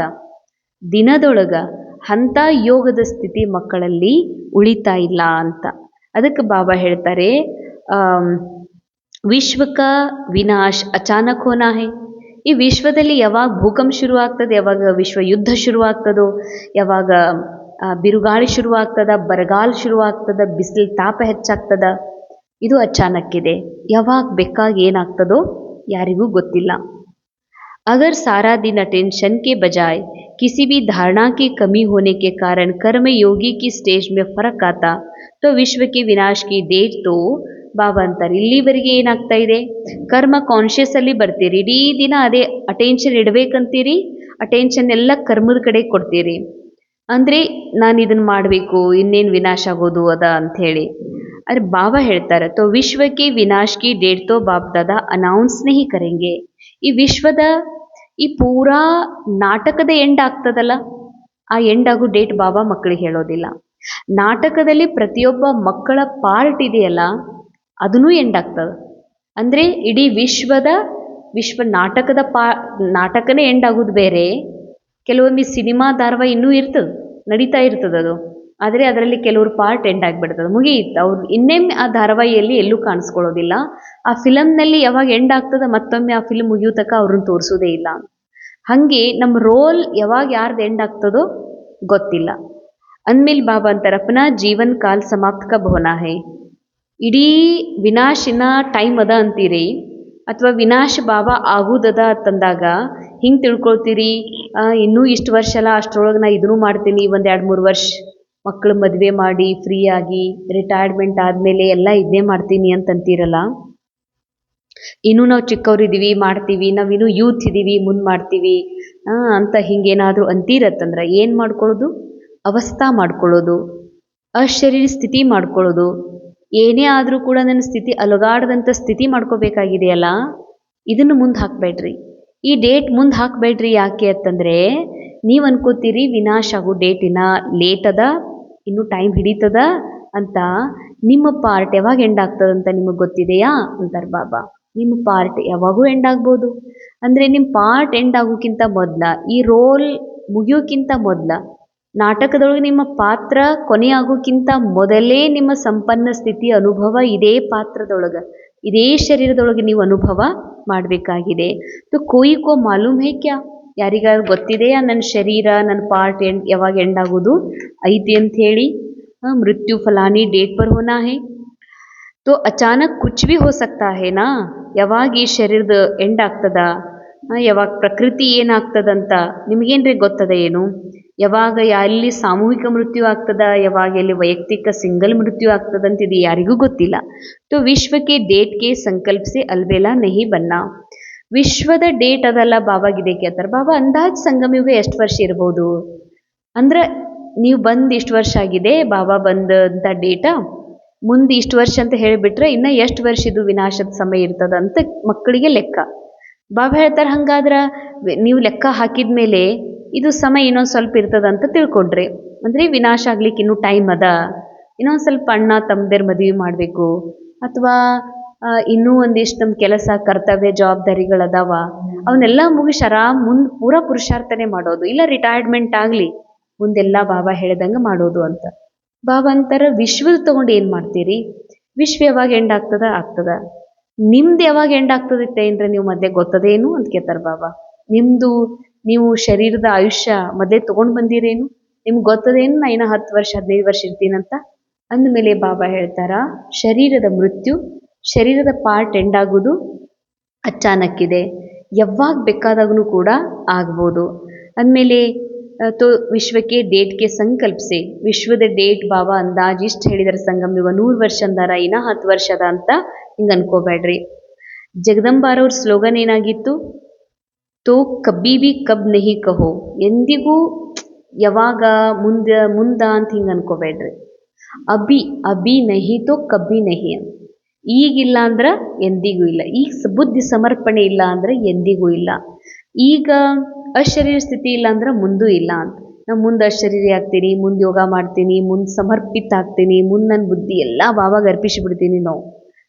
ದಿನದೊಳಗ ಅಂಥ ಯೋಗದ ಸ್ಥಿತಿ ಮಕ್ಕಳಲ್ಲಿ ಉಳಿತಾ ಇಲ್ಲ ಅಂತ. ಅದಕ್ಕೆ ಬಾಬಾ ಹೇಳ್ತಾರೆ, ವಿಶ್ವಕ ವಿನಾಶ್ ಅಚಾನಕ್ ಹೋನಾ ಹೈ. ಈ ವಿಶ್ವದಲ್ಲಿ ಯಾವಾಗ ಭೂಕಂಪ ಶುರು ಆಗ್ತದೆ, ಯಾವಾಗ ವಿಶ್ವ ಯುದ್ಧ ಶುರುವಾಗ್ತದೋ, ಯಾವಾಗ ಬಿರುಗಾಳಿ ಶುರುವಾಗ್ತದ, ಬರಗಾಲ ಶುರುವಾಗ್ತದ, ಬಿಸಿಲು ತಾಪ ಹೆಚ್ಚಾಗ್ತದ, ಇದು ಅಚಾನಕ್ಕಿದೆ. ಯಾವಾಗ ಬೇಕಾಗಿ ಏನಾಗ್ತದೋ ಯಾರಿಗೂ ಗೊತ್ತಿಲ್ಲ. अगर सारा दिन अटेंशन के बजाय किसी भी धारणा की कमी होने के कारण कर्म योगी की स्टेज में फर्क आता तो विश्व के विनाश की डेट तो ಬಾಬಾ ಅಂತಾರೆ. ಇಲ್ಲಿವರೆಗೆ ಏನಾಗ್ತಾ ಇದೆ, ಕರ್ಮ ಕಾನ್ಷಿಯಸ್ ಅಲ್ಲಿ ಬರ್ತೀರಿ, ಇಡೀ ದಿನ ಅದೇ ಅಟೆನ್ಷನ್ ಇಡಬೇಕಂತೀರಿ, ಅಟೆನ್ಷನ್ ಎಲ್ಲ ಕರ್ಮದ ಕಡೆ ಕೊಡ್ತೀರಿ. ಅಂದರೆ ನಾನು ಇದನ್ನು ಮಾಡಬೇಕು, ಇನ್ನೇನು ವಿನಾಶ ಆಗೋದು ಅದ ಅಂಥೇಳಿ. ಆದರೆ ಬಾಬಾ ಹೇಳ್ತಾರೆ, ತೋ ವಿಶ್ವಕ್ಕೆ ವಿನಾಶಕಿ ಡೇಟ್ ತೋ ಬಾಪ್ ದಾದಾ ಅನೌನ್ಸ್ ನಹಿ ಕರೆಂಗೆ. ಈ ವಿಶ್ವದ ಈ ಪೂರಾ ನಾಟಕದ ಎಂಡ್ ಆಗ್ತದಲ್ಲ, ಆ ಎಂಡ್ ಆಗೋ ಡೇಟ್ ಬಾಬಾ ಮಕ್ಕಳಿಗೆ ಹೇಳೋದಿಲ್ಲ. ನಾಟಕದಲ್ಲಿ ಪ್ರತಿಯೊಬ್ಬ ಮಕ್ಕಳ ಪಾರ್ಟ್ ಇದೆಯಲ್ಲ ಅದನ್ನೂ ಎಂಡ್ ಆಗ್ತದೆ. ಅಂದರೆ ಇಡೀ ವಿಶ್ವ ನಾಟಕದ ನಾಟಕನೇ ಎಂಡ್ ಆಗೋದು ಬೇರೆ, ಕೆಲವೊಮ್ಮೆ ಸಿನಿಮಾ ಧಾರಾವಾಹಿ ಇನ್ನೂ ಇರ್ತದೆ, ನಡೀತಾ ಇರ್ತದೆ ಅದು, ಆದರೆ ಅದರಲ್ಲಿ ಕೆಲವರು ಪಾರ್ಟ್ ಎಂಡ್ ಆಗಿಬಿಡ್ತದೆ, ಮುಗಿಯಿತು, ಅವ್ರು ಇನ್ನೊಮ್ಮೆ ಆ ಧಾರಾವಾಹಿಯಲ್ಲಿ ಎಲ್ಲೂ ಕಾಣಿಸ್ಕೊಳ್ಳೋದಿಲ್ಲ. ಆ ಫಿಲಮ್ನಲ್ಲಿ ಯಾವಾಗ ಎಂಡ್ ಆಗ್ತದೆ ಮತ್ತೊಮ್ಮೆ ಆ ಫಿಲ್ಮ್ ಮುಗಿಯೋ ತನಕ ಅವ್ರನ್ನ ತೋರಿಸೋದೇ ಇಲ್ಲ. ಹಾಗೆ ನಮ್ಮ ರೋಲ್ ಯಾವಾಗ ಯಾರ್ದು ಎಂಡ್ ಆಗ್ತದೋ ಗೊತ್ತಿಲ್ಲ. ಅಂದಮೇಲೆ ಬಾಬಾ ಅಂತಾರೆ, ಅಪನಾ ಜೀವನ್ ಕಾಲ ಸಮಾಪ್ತ ಕಬ್ ಹೋನಾ ಹೈ. ಇಡೀ ವಿನಾಶಿನ ಟೈಮ್ ಅದ ಅಂತೀರಿ, ಅಥವಾ ವಿನಾಶ ಬಾಬಾ ಆಗುದದ ಅಂತಂದಾಗ ಹಿಂಗೆ ತಿಳ್ಕೊಳ್ತೀರಿ, ಇನ್ನೂ ಇಷ್ಟು ವರ್ಷ ಅಲ್ಲ, ಅಷ್ಟರೊಳಗೆ ನಾ ಇದನ್ನು ಮಾಡ್ತೀನಿ, ಒಂದು 2-3 ವರ್ಷ ಮಕ್ಕಳು ಮದುವೆ ಮಾಡಿ ಫ್ರೀ ಆಗಿ ರಿಟೈರ್ಮೆಂಟ್ ಆದಮೇಲೆ ಎಲ್ಲ ಇದನ್ನೇ ಮಾಡ್ತೀನಿ ಅಂತಂತೀರಲ್ಲ. ಇನ್ನೂ ನಾವು ಚಿಕ್ಕವರಿದ್ದೀವಿ ಮಾಡ್ತೀವಿ, ನಾವಿನ್ನೂ ಯೂತ್ ಇದ್ದೀವಿ ಮುಂದೆ ಮಾಡ್ತೀವಿ ಅಂತ ಹಿಂಗೇನಾದರೂ ಅಂತೀರತ್ತಂದ್ರೆ ಏನು ಮಾಡ್ಕೊಳ್ಳೋದು, ಅವಸ್ಥಾ ಮಾಡ್ಕೊಳ್ಳೋದು, ಅಶರೀರ ಸ್ಥಿತಿ ಮಾಡ್ಕೊಳ್ಳೋದು. ಏನೇ ಆದರೂ ಕೂಡ ನನ್ನ ಸ್ಥಿತಿ ಅಲುಗಾಡದಂಥ ಸ್ಥಿತಿ ಮಾಡ್ಕೋಬೇಕಾಗಿದೆಯಲ್ಲ, ಇದನ್ನು ಮುಂದೆ ಹಾಕಬೇಡ್ರಿ, ಈ ಡೇಟ್ ಮುಂದೆ ಹಾಕಬೇಡ್ರಿ. ಯಾಕೆ ಅಂತಂದರೆ ನೀವು ಅನ್ಕೋತೀರಿ ವಿನಾಶ ಆಗೋ ಡೇಟಿನ ಲೇಟ್ ಅದ, ಇನ್ನೂ ಟೈಮ್ ಹಿಡಿತದ ಅಂತ. ನಿಮ್ಮ ಪಾರ್ಟ್ ಯಾವಾಗ ಎಂಡ್ ಆಗ್ತದಂತ ನಿಮಗೆ ಗೊತ್ತಿದೆಯಾ ಅಂತಾರೆ ಬಾಬಾ. ನಿಮ್ಮ ಪಾರ್ಟ್ ಯಾವಾಗೂ ಎಂಡ್ ಆಗ್ಬೋದು. ಅಂದರೆ ನಿಮ್ಮ ಪಾರ್ಟ್ ಎಂಡ್ ಆಗೋಕ್ಕಿಂತ ಮೊದಲ, ಈ ರೋಲ್ ಮುಗಿಯೋಕ್ಕಿಂತ ಮೊದಲ, ನಾಟಕದೊಳಗೆ ನಿಮ್ಮ ಪಾತ್ರ ಕೊನೆಯಾಗೋಕ್ಕಿಂತ ಮೊದಲೇ ನಿಮ್ಮ ಸಂಪನ್ನ ಸ್ಥಿತಿ ಅನುಭವ ಇದೇ ಪಾತ್ರದೊಳಗೆ, ಇದೇ ಶರೀರದೊಳಗೆ ನೀವು ಅನುಭವ ಮಾಡಬೇಕಾಗಿದೆ. ತೋ ಕೋಯಿ ಕೋ ಮಾಲೂಮ್ ಹೇ ಕ್ಯಾ, ಯಾರಿಗಾದ್ರು ಗೊತ್ತಿದೆಯಾ ನನ್ನ ಶರೀರ ನನ್ನ ಪಾರ್ಟ್ ಯಾವಾಗ ಎಂಡ್ ಆಗೋದು ಐತಿ ಅಂತ ಹೇಳಿ. ಮೃತ್ಯು ಫಲಾನಿ ಡೇಟ್ ಪರ್ ಹೋನಾ ಹೇ, ತೋ ಅಚಾನಕ್ ಕುಚ್ ಭಿ ಹೋ ಸಕ್ತಾ ಹೇ ನಾ. ಯಾವಾಗ ಈ ಶರೀರದ ಎಂಡ್ ಆಗ್ತದ, ಯಾವಾಗ ಪ್ರಕೃತಿ ಏನಾಗ್ತದಂತ ನಿಮಗೇನ್ರಿ ಗೊತ್ತದ ಏನು? ಯಾವಾಗ ಎಲ್ಲಿ ಸಾಮೂಹಿಕ ಮೃತ್ಯು ಆಗ್ತದ, ಯಾವಾಗ ಎಲ್ಲಿ ವೈಯಕ್ತಿಕ ಸಿಂಗಲ್ ಮೃತ್ಯು ಆಗ್ತದಂತ ಇದು ಯಾರಿಗೂ ಗೊತ್ತಿಲ್ಲ. ತೋ ವಿಶ್ವಕ್ಕೆ ಡೇಟ್ಗೆ ಸಂಕಲ್ಪಿಸಿ ಅಲ್ಬೇಲಾ ನಹಿ ಬನ್ನ. ವಿಶ್ವದ ಡೇಟ್ ಅದಲ್ಲ ಬಾಬಾಗಿದೆ ಕೇಳ್ತಾರೆ. ಬಾಬಾ ಅಂದಾಜು ಸಂಗಮಯುಗ ಎಷ್ಟು ವರ್ಷ ಇರ್ಬೋದು ಅಂದ್ರೆ, ನೀವು ಬಂದು ಇಷ್ಟು ವರ್ಷ ಆಗಿದೆ, ಬಾಬಾ ಬಂದಂಥ ಡೇಟ ಮುಂದೆ ಇಷ್ಟು ವರ್ಷ ಅಂತ ಹೇಳಿಬಿಟ್ರೆ ಇನ್ನು ಎಷ್ಟು ವರ್ಷ ಇದು ವಿನಾಶದ ಸಮಯ ಇರ್ತದ ಅಂತ ಮಕ್ಕಳಿಗೆ ಲೆಕ್ಕ. ಬಾಬಾ ಹೇಳ್ತಾರೆ, ಹಂಗಾದ್ರೆ ನೀವು ಲೆಕ್ಕ ಹಾಕಿದ ಮೇಲೆ ಇದು ಸಮಯ ಇನ್ನೊಂದು ಸ್ವಲ್ಪ ಇರ್ತದ ಅಂತ ತಿಳ್ಕೊಂಡ್ರಿ. ಅಂದರೆ ವಿನಾಶ ಆಗ್ಲಿಕ್ಕೆ ಇನ್ನೂ ಟೈಮ್ ಅದ, ಇನ್ನೊಂದು ಸ್ವಲ್ಪ ಅಣ್ಣ ತಮ್ಮದೇರು ಮದುವೆ ಮಾಡಬೇಕು, ಅಥವಾ ಇನ್ನೂ ಒಂದಿಷ್ಟು ನಮ್ಮ ಕೆಲಸ ಕರ್ತವ್ಯ ಜವಾಬ್ದಾರಿಗಳದಾವ, ಅವನ್ನೆಲ್ಲ ಮುಗಿಸಿ ಆರಾಮ್ ಮುಂದೆ ಪೂರಾ ಪುರುಷಾರ್ಥನೆ ಮಾಡೋದು, ಇಲ್ಲ ರಿಟೈರ್ಮೆಂಟ್ ಆಗಲಿ ಮುಂದೆಲ್ಲ ಬಾಬಾ ಹೇಳ್ದಂಗೆ ಮಾಡೋದು ಅಂತ. ಬಾಬಾ ಅಂತಾರೆ, ವಿಶ್ವದ ತೊಗೊಂಡು ಏನು ಮಾಡ್ತೀರಿ? ವಿಶ್ವ ಯಾವಾಗ ಎಂಡ್ ಆಗ್ತದ. ನಿಮ್ದು ಯಾವಾಗ ಎಂಡ್ ಆಗ್ತದಿತ್ತೆ ಅಂದರೆ ನೀವು ಮಧ್ಯೆ ಗೊತ್ತದೇನು ಅಂತ ಕೇಳ್ತಾರೆ ಬಾಬಾ. ನೀವು ಶರೀರದ ಆಯುಷ್ಯ ಮೊದಲೇ ತೊಗೊಂಡು ಬಂದಿರೇನು? ನಿಮ್ಗೆ ಗೊತ್ತದೇನು ನಾ ಇನ್ನು 10 ವರ್ಷ 15 ವರ್ಷ ಇರ್ತೀನಂತ? ಅಂದಮೇಲೆ ಬಾಬಾ ಹೇಳ್ತಾರ, ಶರೀರದ ಮೃತ್ಯು ಶರೀರದ ಪಾರ್ಟ್ ಎಂಡ್ ಆಗೋದು ಅಚಾನಕ್ಕಿದೆ, ಯಾವಾಗ ಬೇಕಾದಾಗೂ ಕೂಡ ಆಗ್ಬೋದು. ಅಂದಮೇಲೆ ತೋ ವಿಶ್ವಕ್ಕೆ ಡೇಟ್ಗೆ ಸಂಕಲ್ಪಿಸಿ, ವಿಶ್ವದ ಡೇಟ್ ಬಾಬಾ ಅಂದಾಜು ಇಷ್ಟು ಹೇಳಿದಾರೆ ಸಂಗಮ್ ಯುಗ 100 ವರ್ಷ ಅಂದಾರ, ಇನ್ನ 10 ವರ್ಷದ ಅಂತ ಹಿಂಗೆ ಅನ್ಕೋಬೇಡ್ರಿ. ಜಗದಂಬಾರವ್ರ ಸ್ಲೋಗನ್ ಏನಾಗಿತ್ತು? ತೋ ಕಬ್ಬಿ ಬಿ ಕಬ್ ನಹಿ ಕಹೋ, ಎಂದಿಗೂ ಯಾವಾಗ ಮುಂದ ಅಂತ ಹಿಂಗೆ ಅನ್ಕೋಬೇಡ್ರಿ. ಅಭಿ ನಹಿ ತೋ ಕಬ್ಬಿ ನಹಿ ಅಂತ. ಈಗಿಲ್ಲ ಅಂದ್ರೆ ಎಂದಿಗೂ ಇಲ್ಲ, ಈಗ ಬುದ್ಧಿ ಸಮರ್ಪಣೆ ಇಲ್ಲ ಅಂದ್ರೆ ಎಂದಿಗೂ ಇಲ್ಲ, ಈಗ ಅಶರೀರ ಸ್ಥಿತಿ ಇಲ್ಲ ಅಂದ್ರೆ ಮುಂದೂ ಇಲ್ಲ ಅಂತ. ನಾನು ಮುಂದೆ ಅಶರೀರಿ ಆಗ್ತೀನಿ, ಮುಂದೆ ಯೋಗ ಮಾಡ್ತೀನಿ, ಮುಂದೆ ಸಮರ್ಪಿತ ಆಗ್ತೀನಿ, ಮುಂದೆ ನನ್ನ ಬುದ್ಧಿ ಎಲ್ಲ ಬಾಬಾಗೆ ಅರ್ಪಿಸಿಬಿಡ್ತೀನಿ. ನಾವು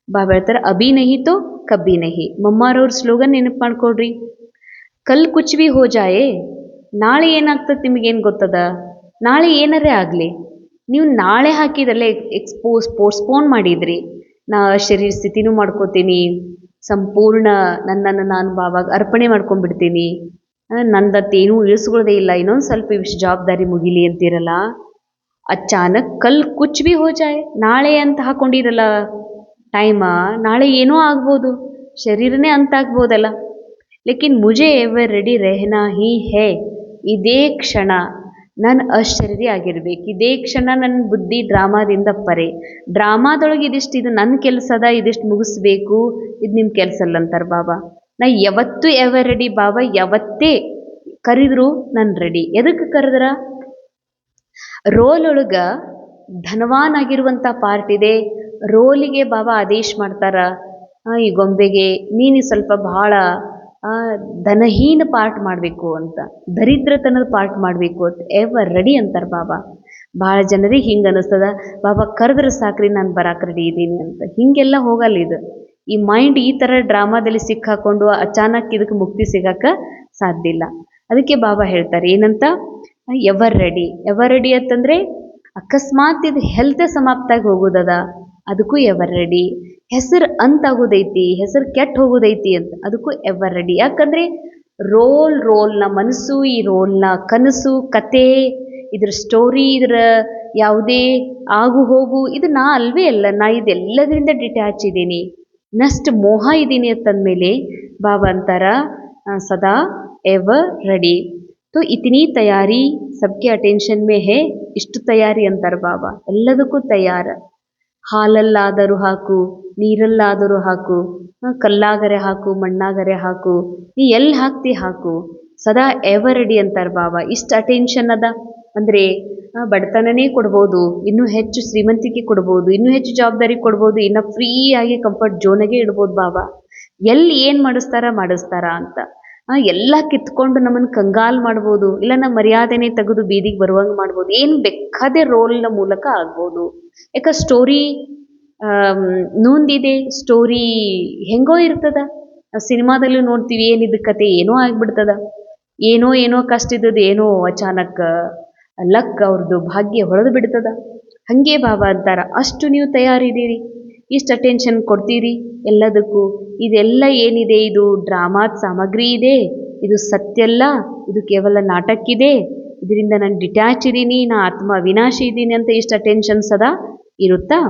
ಬಾಬಾ ಹೇಳ್ತಾರೆ ಅಭಿ ನಹಿ ತೋ ಕಬ್ಬಿ ನಹಿ. ಮಮ್ಮಾರವ್ರ ಸ್ಲೋಗನ್ ನೆನಪು ಮಾಡ್ಕೊಡ್ರಿ, ಕಲ್ ಕುಚ್ ಭಿ ಹೋ ಜಾಯೆ, ನಾಳೆ ಏನಾಗ್ತದೆ ನಿಮಗೇನು ಗೊತ್ತದ? ನಾಳೆ ಏನಾರೇ ಆಗಲಿ, ನೀವು ನಾಳೆ ಹಾಕಿದಲ್ಲೇ ಪೋಸ್ಟ್ಪೋನ್ ಮಾಡಿದ್ರಿ. ನಾ ಶರೀರ ಸ್ಥಿತಿನೂ ಮಾಡ್ಕೋತೀನಿ, ಸಂಪೂರ್ಣ ನನ್ನನ್ನು ನಾನು ಬಾಬಾಗ ಅರ್ಪಣೆ ಮಾಡ್ಕೊಂಡ್ಬಿಡ್ತೀನಿ, ನಂದತ್ತೇನೂ ಇಳಿಸ್ಕೊಳ್ಳೋದೇ ಇಲ್ಲ, ಇನ್ನೊಂದು ಸ್ವಲ್ಪ ಇಷ್ಟು ಜವಾಬ್ದಾರಿ ಮುಗಿಲಿ ಅಂತೀರಲ್ಲ. ಅಚಾನಕ್ ಕಲ್ ಕುಚ್ ಭಿ ಹೋ ಜಾಯೆ, ನಾಳೆ ಅಂತ ಹಾಕೊಂಡಿರಲ್ಲ ಟೈಮ, ನಾಳೆ ಏನೋ ಆಗ್ಬೋದು, ಶರೀರನೇ ಅಂತ ಆಗ್ಬೋದಲ್ಲ. ಲೇಕಿನ್ ಮುಜೆ ಎವರ್ ರೆಡಿ ರೆಹನಾ ಹಿ ಹೇ, ಇದೇ ಕ್ಷಣ ನಾನು ಅಶರೀರಿ ಆಗಿರ್ಬೇಕು, ಇದೇ ಕ್ಷಣ ನನ್ನ ಬುದ್ಧಿ ಡ್ರಾಮಾದಿಂದ ಪರೆ, ಡ್ರಾಮಾದೊಳಗೆ ಇದಿಷ್ಟು ಇದು ನನ್ನ ಕೆಲಸ ಅದ, ಇದಿಷ್ಟು ಮುಗಿಸ್ಬೇಕು, ಇದು ನಿಮ್ಮ ಕೆಲಸ ಅಲ್ಲ ಅಂತಾರೆ ಬಾಬಾ. ನಾ ಯಾವತ್ತೂ ಎವರ್ ರೆಡಿ ಬಾಬಾ, ಯಾವತ್ತೇ ಕರೆದ್ರು ನಾನು ರೆಡಿ. ಎದಕ್ಕೆ ಕರೆದ್ರ? ರೋಲ್ ಒಳಗೆ ಧನವಾನ್ ಆಗಿರುವಂಥ ಪಾರ್ಟ್ ಇದೆ, ರೋಲಿಗೆ ಬಾಬಾ ಆದೇಶ ಮಾಡ್ತಾರ, ಈ ಗೊಂಬೆಗೆ ನೀನು ಸ್ವಲ್ಪ ಭಾಳ ಧನಹೀನ ಪಾರ್ಟ್ ಮಾಡಬೇಕು ಅಂತ, ದರಿದ್ರತನದ ಪಾರ್ಟ್ ಮಾಡಬೇಕು ಅಂತ ಎವರ್ ರೆಡಿ ಅಂತಾರೆ ಬಾಬಾ. ಭಾಳ ಜನರಿಗೆ ಹಿಂಗೆ ಅನ್ನಿಸ್ತದ, ಬಾಬಾ ಕರೆದ್ರೆ ಸಾಕ್ರಿ ನಾನು ಬರಾಕ್ ರೆಡಿ ಇದ್ದೀನಿ ಅಂತ. ಹೀಗೆಲ್ಲ ಹೋಗಲ್ಲ ಇದು. ಈ ಮೈಂಡ್ ಈ ಥರ ಡ್ರಾಮಾದಲ್ಲಿ ಸಿಕ್ಕಾಕೊಂಡು ಅಚಾನಕ್ ಇದಕ್ಕೆ ಮುಕ್ತಿ ಸಿಗಕ್ಕೆ ಸಾಧ್ಯ ಇಲ್ಲ. ಅದಕ್ಕೆ ಬಾಬಾ ಹೇಳ್ತಾರೆ ಏನಂತ, ಎವರ್ ರೆಡಿ ಅಂತಂದರೆ ಅಕಸ್ಮಾತ್ ಇದು ಹೆಲ್ತ್ ಸಮಾಪ್ತಾಗಿ ಹೋಗೋದದ, ಅದಕ್ಕೂ ಎವರ್ ರೆಡಿ. ಹೆಸರು ಅಂತಾಗೋದೈತಿ, ಹೆಸರು ಕೆಟ್ಟು ಹೋಗೋದೈತಿ ಅಂತ, ಅದಕ್ಕೂ ಎವರ್ ರೆಡಿ. ಯಾಕಂದರೆ ರೋಲ್ನ ಮನಸ್ಸು, ಈ ರೋಲ್ನ ಕನಸು, ಕತೆ, ಇದ್ರ ಸ್ಟೋರಿ, ಇದ್ರ ಯಾವುದೇ ಆಗು ಹೋಗು, ಇದು ನಾ ಅಲ್ವೇ ಅಲ್ಲ, ನಾ ಇದೆಲ್ಲದರಿಂದ ಡಿಟ್ಯಾಚ್ ಇದ್ದೀನಿ, ನಷ್ಟ ಮೋಹ ಇದ್ದೀನಿ ಅಂತಂದಮೇಲೆ ಬಾಬಾ ಅಂತಾರ ಸದಾ ಎವರ್ ರೆಡಿ. ತೋ ಇತನಿ ತಯಾರಿ ಸಬ್ಕೆ ಅಟೆನ್ಷನ್ ಮೇ ಹೇ, ಇಷ್ಟು ತಯಾರಿ ಅಂತಾರೆ ಬಾಬಾ, ಎಲ್ಲದಕ್ಕೂ ತಯಾರ. ಹಾಲಲ್ಲಾದರೂ ಹಾಕು, ನೀರಲ್ಲಾದರೂ ಹಾಕು, ಕಲ್ಲಾಗರೆ ಹಾಕು, ಮಣ್ಣಾಗರೆ ಹಾಕು, ನೀ ಎಲ್ಲಿ ಹಾಕ್ತಿ ಹಾಕು, ಸದಾ ಎವರ್ ರೆಡಿ ಅಂತಾರೆ ಬಾಬಾ. ಇಷ್ಟು ಅಟೆನ್ಷನ್ ಅದ ಅಂದರೆ ಬಡತನನೇ ಕೊಡ್ಬೋದು, ಇನ್ನೂ ಹೆಚ್ಚು ಶ್ರೀಮಂತಿಕೆ ಕೊಡ್ಬೋದು, ಇನ್ನೂ ಹೆಚ್ಚು ಜವಾಬ್ದಾರಿ ಕೊಡ್ಬೋದು, ಇನ್ನು ಫ್ರೀಯಾಗಿ ಕಂಫರ್ಟ್ ಝೋನಾಗೆ ಇಡ್ಬೋದು ಬಾಬಾ. ಎಲ್ಲಿ ಏನು ಮಾಡಿಸ್ತಾರ ಅಂತ. ಎಲ್ಲ ಕಿತ್ಕೊಂಡು ನಮ್ಮನ್ನು ಕಂಗಾಲ್ ಮಾಡ್ಬೋದು, ಇಲ್ಲ ನಮ್ಮ ಮರ್ಯಾದೆನೇ ತೆಗೆದು ಬೀದಿಗೆ ಬರುವಂಗೆ ಮಾಡ್ಬೋದು, ಏನು ಬೇಕಾದೇ ರೋಲ್ನ ಮೂಲಕ ಆಗ್ಬೋದು. ಯಾಕೆ ಸ್ಟೋರಿ ನೊಂದಿದೆ, ಸ್ಟೋರಿ ಹೆಂಗೋ ಇರ್ತದ. ಸಿನಿಮಾದಲ್ಲೂ ನೋಡ್ತೀವಿ, ಏನಿದು ಕತೆ ಏನೋ ಆಗಿಬಿಡ್ತದ, ಏನೋ ಕಷ್ಟ ಇದ್ದದ್ದು ಏನೋ ಅಚಾನಕ್ ಲಕ್ ಅವ್ರದ್ದು ಭಾಗ್ಯ ಹೊಡೆದು ಬಿಡ್ತದ. ಹಾಗೆ ಬಾಬಾ ಅಂತಾರ, ಅಷ್ಟು ನೀವು ತಯಾರಿದ್ದೀರಿ, ಇಷ್ಟು ಅಟೆನ್ಷನ್ ಕೊಡ್ತೀರಿ ಎಲ್ಲದಕ್ಕೂ. ಇದೆಲ್ಲ ಏನಿದೆ ಇದು ಡ್ರಾಮಾದ ಸಾಮಗ್ರಿ ಇದೆ, ಇದು ಸತ್ಯ ಅಲ್ಲ, ಇದು ಕೇವಲ ನಾಟಕ ಇದೆ, ಇದರಿಂದ ನಾನು ಡಿಟ್ಯಾಚ್ ಇದ್ದೀನಿ, ನಾ ಆತ್ಮ ಅವಿನಾಶಿ ಇದ್ದೀನಿ ಅಂತ ಇಷ್ಟು ಅಟೆನ್ಷನ್ ಸದಾ ಇರುತ್ತಾ.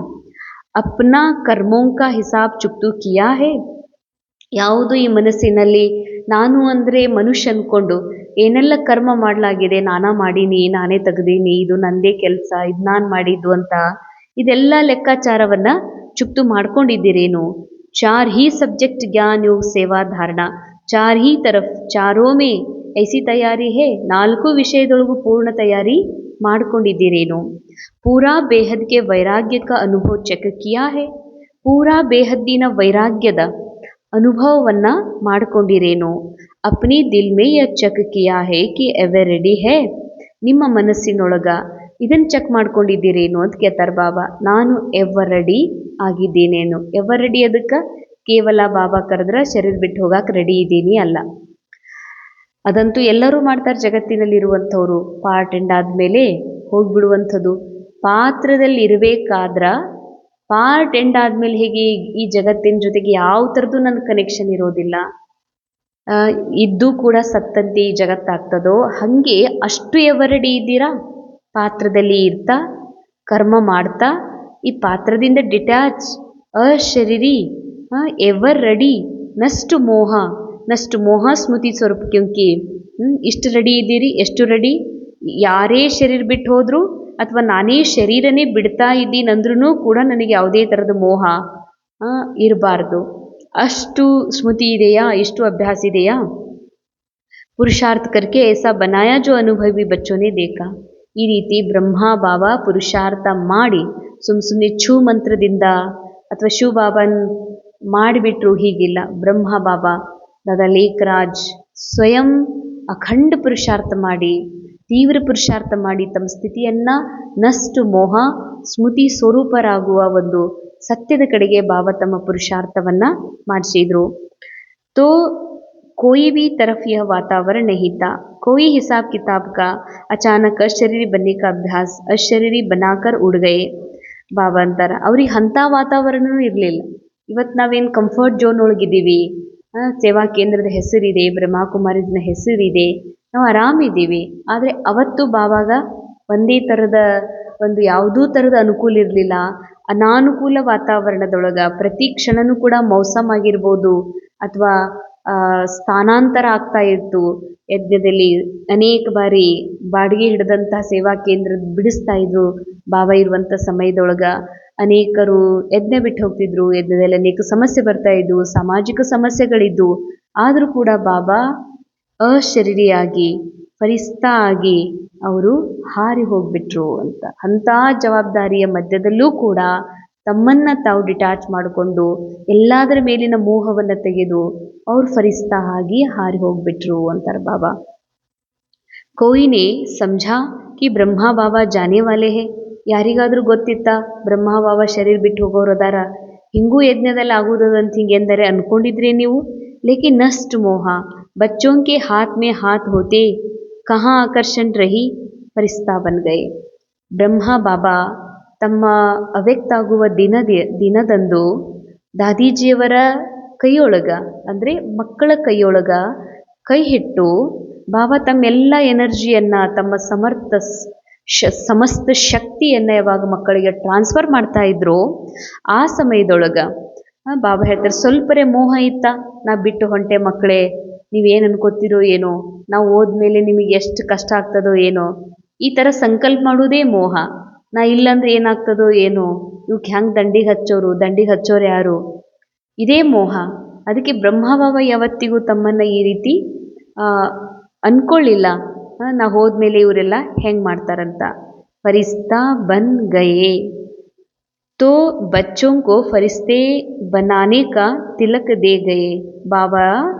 ಅಪ್ನಾ ಕರ್ಮೋಂ ಕಾ ಹಿಸಾಬ್ ಚುಕ್ತು ಕಿಯಾ ಹೇ, ಯಾವುದು ಈ ಮನಸ್ಸಿನಲ್ಲಿ ನಾನು ಅಂದರೆ ಮನುಷ್ಯ ಅಂದ್ಕೊಂಡು ಏನೆಲ್ಲ ಕರ್ಮ ಮಾಡಲಾಗಿದೆ, ನಾನಾ ಮಾಡೀನಿ, ನಾನೇ ತೆಗ್ದೀನಿ, ಇದು ನಂದೇ ಕೆಲಸ, ಇದು ನಾನು ಮಾಡಿದ್ದು ಅಂತ ಇದೆಲ್ಲ ಲೆಕ್ಕಾಚಾರವನ್ನು ಚುಕ್ತು ಮಾಡ್ಕೊಂಡಿದ್ದೀರೇನು. ಚಾರ್ ಹಿ ಸಬ್ಜೆಕ್ಟ್ ಜ್ಞಾನ ಯೋಗ ಸೇವಾ ಧಾರಣಾ, ಚಾರ್ ಹಿ ತರಫ್ ಚಾರೋ ಮೇ ಐಸಿ ತಯಾರಿ ಹೇ, 4 ವಿಷಯದೊಳಗೂ ಪೂರ್ಣ ತಯಾರಿ ಮಾಡ್ಕೊಂಡಿದ್ದೀರೇನು. ಪೂರಾ ಬೇಹದ್ಗೆ ವೈರಾಗ್ಯಕ ಅನುಭವ ಚೆಕ್ ಕಿಯಾ ಹೇ, ಪೂರಾ ಬೇಹದ್ದಿನ ವೈರಾಗ್ಯದ ಅನುಭವವನ್ನು ಮಾಡ್ಕೊಂಡಿರೇನು. ಅಪ್ನಿ ದಿಲ್ ಮೇ ಯ ಚೆಕ್ ಕಿಯಾ ಹೇ ಕಿ ಎವರ್ ರೆಡಿ ಹೇ, ನಿಮ್ಮ ಮನಸ್ಸಿನೊಳಗ ಇದನ್ನು ಚೆಕ್ ಮಾಡ್ಕೊಂಡಿದ್ದೀರೇನು ಅಂತ ಕೇಳ್ತಾರೆ ಬಾಬಾ. ನಾನು ಎವರ್ ರೆಡಿ ಆಗಿದ್ದೀನೇನು. ಎವರ್ ರೆಡಿ ಅದಕ್ಕೆ ಕೇವಲ ಬಾಬಾ ಕರೆದ್ರೆ ಶರೀರ ಬಿಟ್ಟು ಹೋಗಕ್ಕೆ ರೆಡಿ ಇದ್ದೀನಿ ಅಲ್ಲ. ಅದಂತೂ ಎಲ್ಲರೂ ಮಾಡ್ತಾರೆ ಜಗತ್ತಿನಲ್ಲಿರುವಂಥವ್ರು. ಪಾರ್ಟ್ ಎಂಡ್ ಆದಮೇಲೆ ಹೋಗಿಬಿಡುವಂಥದ್ದು. ಪಾತ್ರದಲ್ಲಿ ಇರಬೇಕಾದ್ರ ಪಾರ್ಟ್ ಎಂಡ್ ಆದಮೇಲೆ ಹೇಗೆ ಈ ಜಗತ್ತಿನ ಜೊತೆಗೆ ಯಾವ ಥರದ್ದು ನನ್ನ ಕನೆಕ್ಷನ್ ಇರೋದಿಲ್ಲ, ಇದ್ದು ಕೂಡ ಸತ್ತಂತೆ ಈ ಜಗತ್ತಾಗ್ತದೋ ಹಾಗೆ ಅಷ್ಟು ಎವರ್ ರೆಡಿ ಇದ್ದೀರಾ. ಪಾತ್ರದಲ್ಲಿ ಇರ್ತಾ ಕರ್ಮ ಮಾಡ್ತಾ ಈ ಪಾತ್ರದಿಂದ ಡಿಟ್ಯಾಚ್ अशरीरी, एवर रेडी, नष्ट मोह, ನಷ್ಟು ಮೋಹ ಸ್ಮೃತಿ ಸ್ವರೂಪ ಕ್ಯೂಂಕಿ ಇಷ್ಟು ರೆಡಿ ಇದ್ದೀರಿ, ಎಷ್ಟು ರೆಡಿ, ಯಾರೇ ಶರೀರ ಬಿಟ್ಟು ಹೋದ್ರು ಅಥವಾ ನಾನೇ ಶರೀರನೇ ಬಿಡ್ತಾ ಇದ್ದೀನಂದ್ರೂ ಕೂಡ ನನಗೆ ಯಾವುದೇ ಥರದ ಮೋಹ ಇರಬಾರ್ದು. ಅಷ್ಟು ಸ್ಮೃತಿ ಇದೆಯಾ, ಇಷ್ಟು ಅಭ್ಯಾಸ ಇದೆಯಾ. ಪುರುಷಾರ್ಥ ಕರ್ಕೆ ऐसा बनाया जो अनुभवी बच्चों ने देखा. ಈ ರೀತಿ ಬ್ರಹ್ಮ ಬಾಬಾ ಪುರುಷಾರ್ಥ ಮಾಡಿ ಸುಮ್ಮನೆ ಛೂ ಮಂತ್ರದಿಂದ ಅಥವಾ ಶಿವ ಬಾಬನ್ ಮಾಡಿಬಿಟ್ರು ಹೀಗಿಲ್ಲ. ಬ್ರಹ್ಮ ಬಾಬಾ ದಾದಾ ಲೇಖರಾಜ್ ಸ್ವಯಂ ಅಖಂಡ ಪುರುಷಾರ್ಥ ಮಾಡಿ, ತೀವ್ರ ಪುರುಷಾರ್ಥ ಮಾಡಿ ತಮ್ಮ ಸ್ಥಿತಿಯನ್ನು ನಷ್ಟು ಮೋಹ ಸ್ಮೃತಿ ಸ್ವರೂಪರಾಗುವ ಒಂದು ಸತ್ಯದ ಕಡೆಗೆ ಬಾಬಾ ತಮ್ಮ ಪುರುಷಾರ್ಥವನ್ನು ಮಾಡಿಸಿದ್ರು. ತೋ कोई भी तरफ यह वातावरण नहीं था, कोई हिसाब किताब का. अचानक अशरीरी बनने का अभ्यास अशरीरी बनाकर उड़ गए. ಬಾಬಾ ಅಂತಾರೆ ಅವ್ರಿಗೆ ಅಂಥ ವಾತಾವರಣವೂ ಇರಲಿಲ್ಲ. ಇವತ್ತು ನಾವೇನು ಕಂಫರ್ಟ್ ಝೋನ್ ಒಳಗಿದ್ದೀವಿ, ಸೇವಾ ಕೇಂದ್ರದ ಹೆಸರಿದೆ, ಬ್ರಹ್ಮಕುಮಾರಿನ ಹೆಸರಿದೆ, ನಾವು ಆರಾಮಿದ್ದೀವಿ. ಆದರೆ ಅವತ್ತು ಬಾಬಾಗ ಒಂದೇ ಥರದ ಒಂದು ಯಾವುದೂ ಥರದ ಅನುಕೂಲ ಇರಲಿಲ್ಲ. ಅನಾನುಕೂಲ ವಾತಾವರಣದೊಳಗೆ ಪ್ರತಿ ಕ್ಷಣನೂ ಕೂಡ ಮೌಸಮ್ ಆಗಿರ್ಬೋದು ಅಥವಾ ಸ್ಥಾನಾಂತರ ಆಗ್ತಾ ಇತ್ತು. ಯಜ್ಞದಲ್ಲಿ ಅನೇಕ ಬಾರಿ ಬಾಡಿಗೆ ಹಿಡಿದಂಥ ಸೇವಾ ಕೇಂದ್ರ ಬಿಡಿಸ್ತಾ ಇದ್ರು. ಬಾಬಾ ಇರುವಂಥ ಸಮಯದೊಳಗೆ ಅನೇಕರು ಯಜ್ಞ ಬಿಟ್ಟು ಹೋಗ್ತಿದ್ರು. ಯಜ್ಞದಲ್ಲಿ ಅನೇಕ ಸಮಸ್ಯೆ ಬರ್ತಾ ಇದ್ವು, ಸಾಮಾಜಿಕ ಸಮಸ್ಯೆಗಳಿದ್ದು. ಆದರೂ ಕೂಡ ಬಾಬಾ ಅಶರೀರಿಯಾಗಿ ಫರಿಸ್ತಾ ಆಗಿ ಅವರು ಹಾರಿ ಹೋಗ್ಬಿಟ್ರು ಅಂತ. ಅಂಥ ಜವಾಬ್ದಾರಿಯ ಮಧ್ಯದಲ್ಲೂ ಕೂಡ ತಮ್ಮನ್ನು ತಾವು ಡಿಟ್ಯಾಚ್ ಮಾಡಿಕೊಂಡು ಎಲ್ಲದರ ಮೇಲಿನ ಮೋಹವನ್ನು ತೆಗೆದು ಅವ್ರು ಫರಿಸ್ತಾ ಆಗಿ ಹಾರಿ ಹೋಗ್ಬಿಟ್ರು ಅಂತಾರೆ ಬಾಬಾ. ಕೋಯಿನೇ ಸಮझा कि ಬ್ರಹ್ಮ ಬಾಬಾ ಜಾನೆ ವಾಲೆ ಹೇ. ಯಾರಿಗಾದರೂ ಗೊತ್ತಿತ್ತಾ ಬ್ರಹ್ಮ ಬಾಬಾ ಶರೀರ ಬಿಟ್ಟು ಹೋಗೋರು ಅದಾರ, ಹಿಂಗೂ ಯಜ್ಞದಲ್ಲಿ ಆಗುವುದಂತ ಹಿಂಗೆಂದರೆ ಅಂದ್ಕೊಂಡಿದ್ರಿ ನೀವು. ಲೇಕಿನ್ ನಷ್ಟ ಮೋಹ ಬಚ್ಚೋಂ ಕೆ ಹಾತ್ ಮೇ ಹಾತ್ ಹೋತೆ ಕಹಾ ಆಕರ್ಷಣ್ ರಹಿ, ಫರಿಸ್ತಾ ಬನ್ ಗಯೆ. ಬ್ರಹ್ಮ ಬಾಬಾ ತಮ್ಮ ಅವ್ಯಕ್ತ ಆಗುವ ದಿನದಂದು ದಾದೀಜಿಯವರ ಕೈಯೊಳಗ ಅಂದರೆ ಮಕ್ಕಳ ಕೈಯೊಳಗ ಕೈ ಹಿಟ್ಟು ಬಾಬಾ ತಮ್ಮೆಲ್ಲ ಎನರ್ಜಿಯನ್ನು ತಮ್ಮ ಸಮಸ್ತ ಶಕ್ತಿಯನ್ನು ಯಾವಾಗ ಮಕ್ಕಳಿಗೆ ಟ್ರಾನ್ಸ್ಫರ್ ಮಾಡ್ತಾ ಇದ್ರು ಆ ಸಮಯದೊಳಗೆ ಬಾಬಾ ಹೇಳ್ತಾರೆ ಸ್ವಲ್ಪರೇ ಮೋಹ ಇತ್ತ, ನಾ ಬಿಟ್ಟು ಹೊಂಟೆ ಮಕ್ಕಳೇ, ನೀವೇನು ಅನ್ಕೋತಿರೋ ಏನೋ, ನಾವು ಹೋದ್ಮೇಲೆ ನಿಮಗೆ ಎಷ್ಟು ಕಷ್ಟ ಆಗ್ತದೋ ಏನೋ, ಈ ಥರ ಸಂಕಲ್ಪ ಮಾಡೋದೇ ಮೋಹ. ನಾ ಇಲ್ಲಂದ್ರೆ ಏನಾಗ್ತದೋ ಏನೋ, ಇವಕ್ಕೆ ಹೆಂಗೆ ದಂಡಿಗೆ ಹಚ್ಚೋರು ಯಾರು, ಇದೇ ಮೋಹ. ಅದಕ್ಕೆ ಬ್ರಹ್ಮ ಬಾಬಾ ಯಾವತ್ತಿಗೂ ತಮ್ಮನ್ನು ಈ ರೀತಿ ಅಂದ್ಕೊಳ್ಳಿಲ್ಲ, ನಾ ಹೋದ್ಮೇಲೆ ಇವರೆಲ್ಲ ಹೆಂಗೆ ಮಾಡ್ತಾರಂತ. ಫರಿಸ್ತಾ ಬನ್ ಗಯೇ ತೋ ಬಚ್ಚೋಂ ಕೋ ಫರಿಸ್ತೆ ಬನಾನೆ ಕಾ ತಿಲಕ್ ದೇ ಗಯೇ. ಬಾಬಾ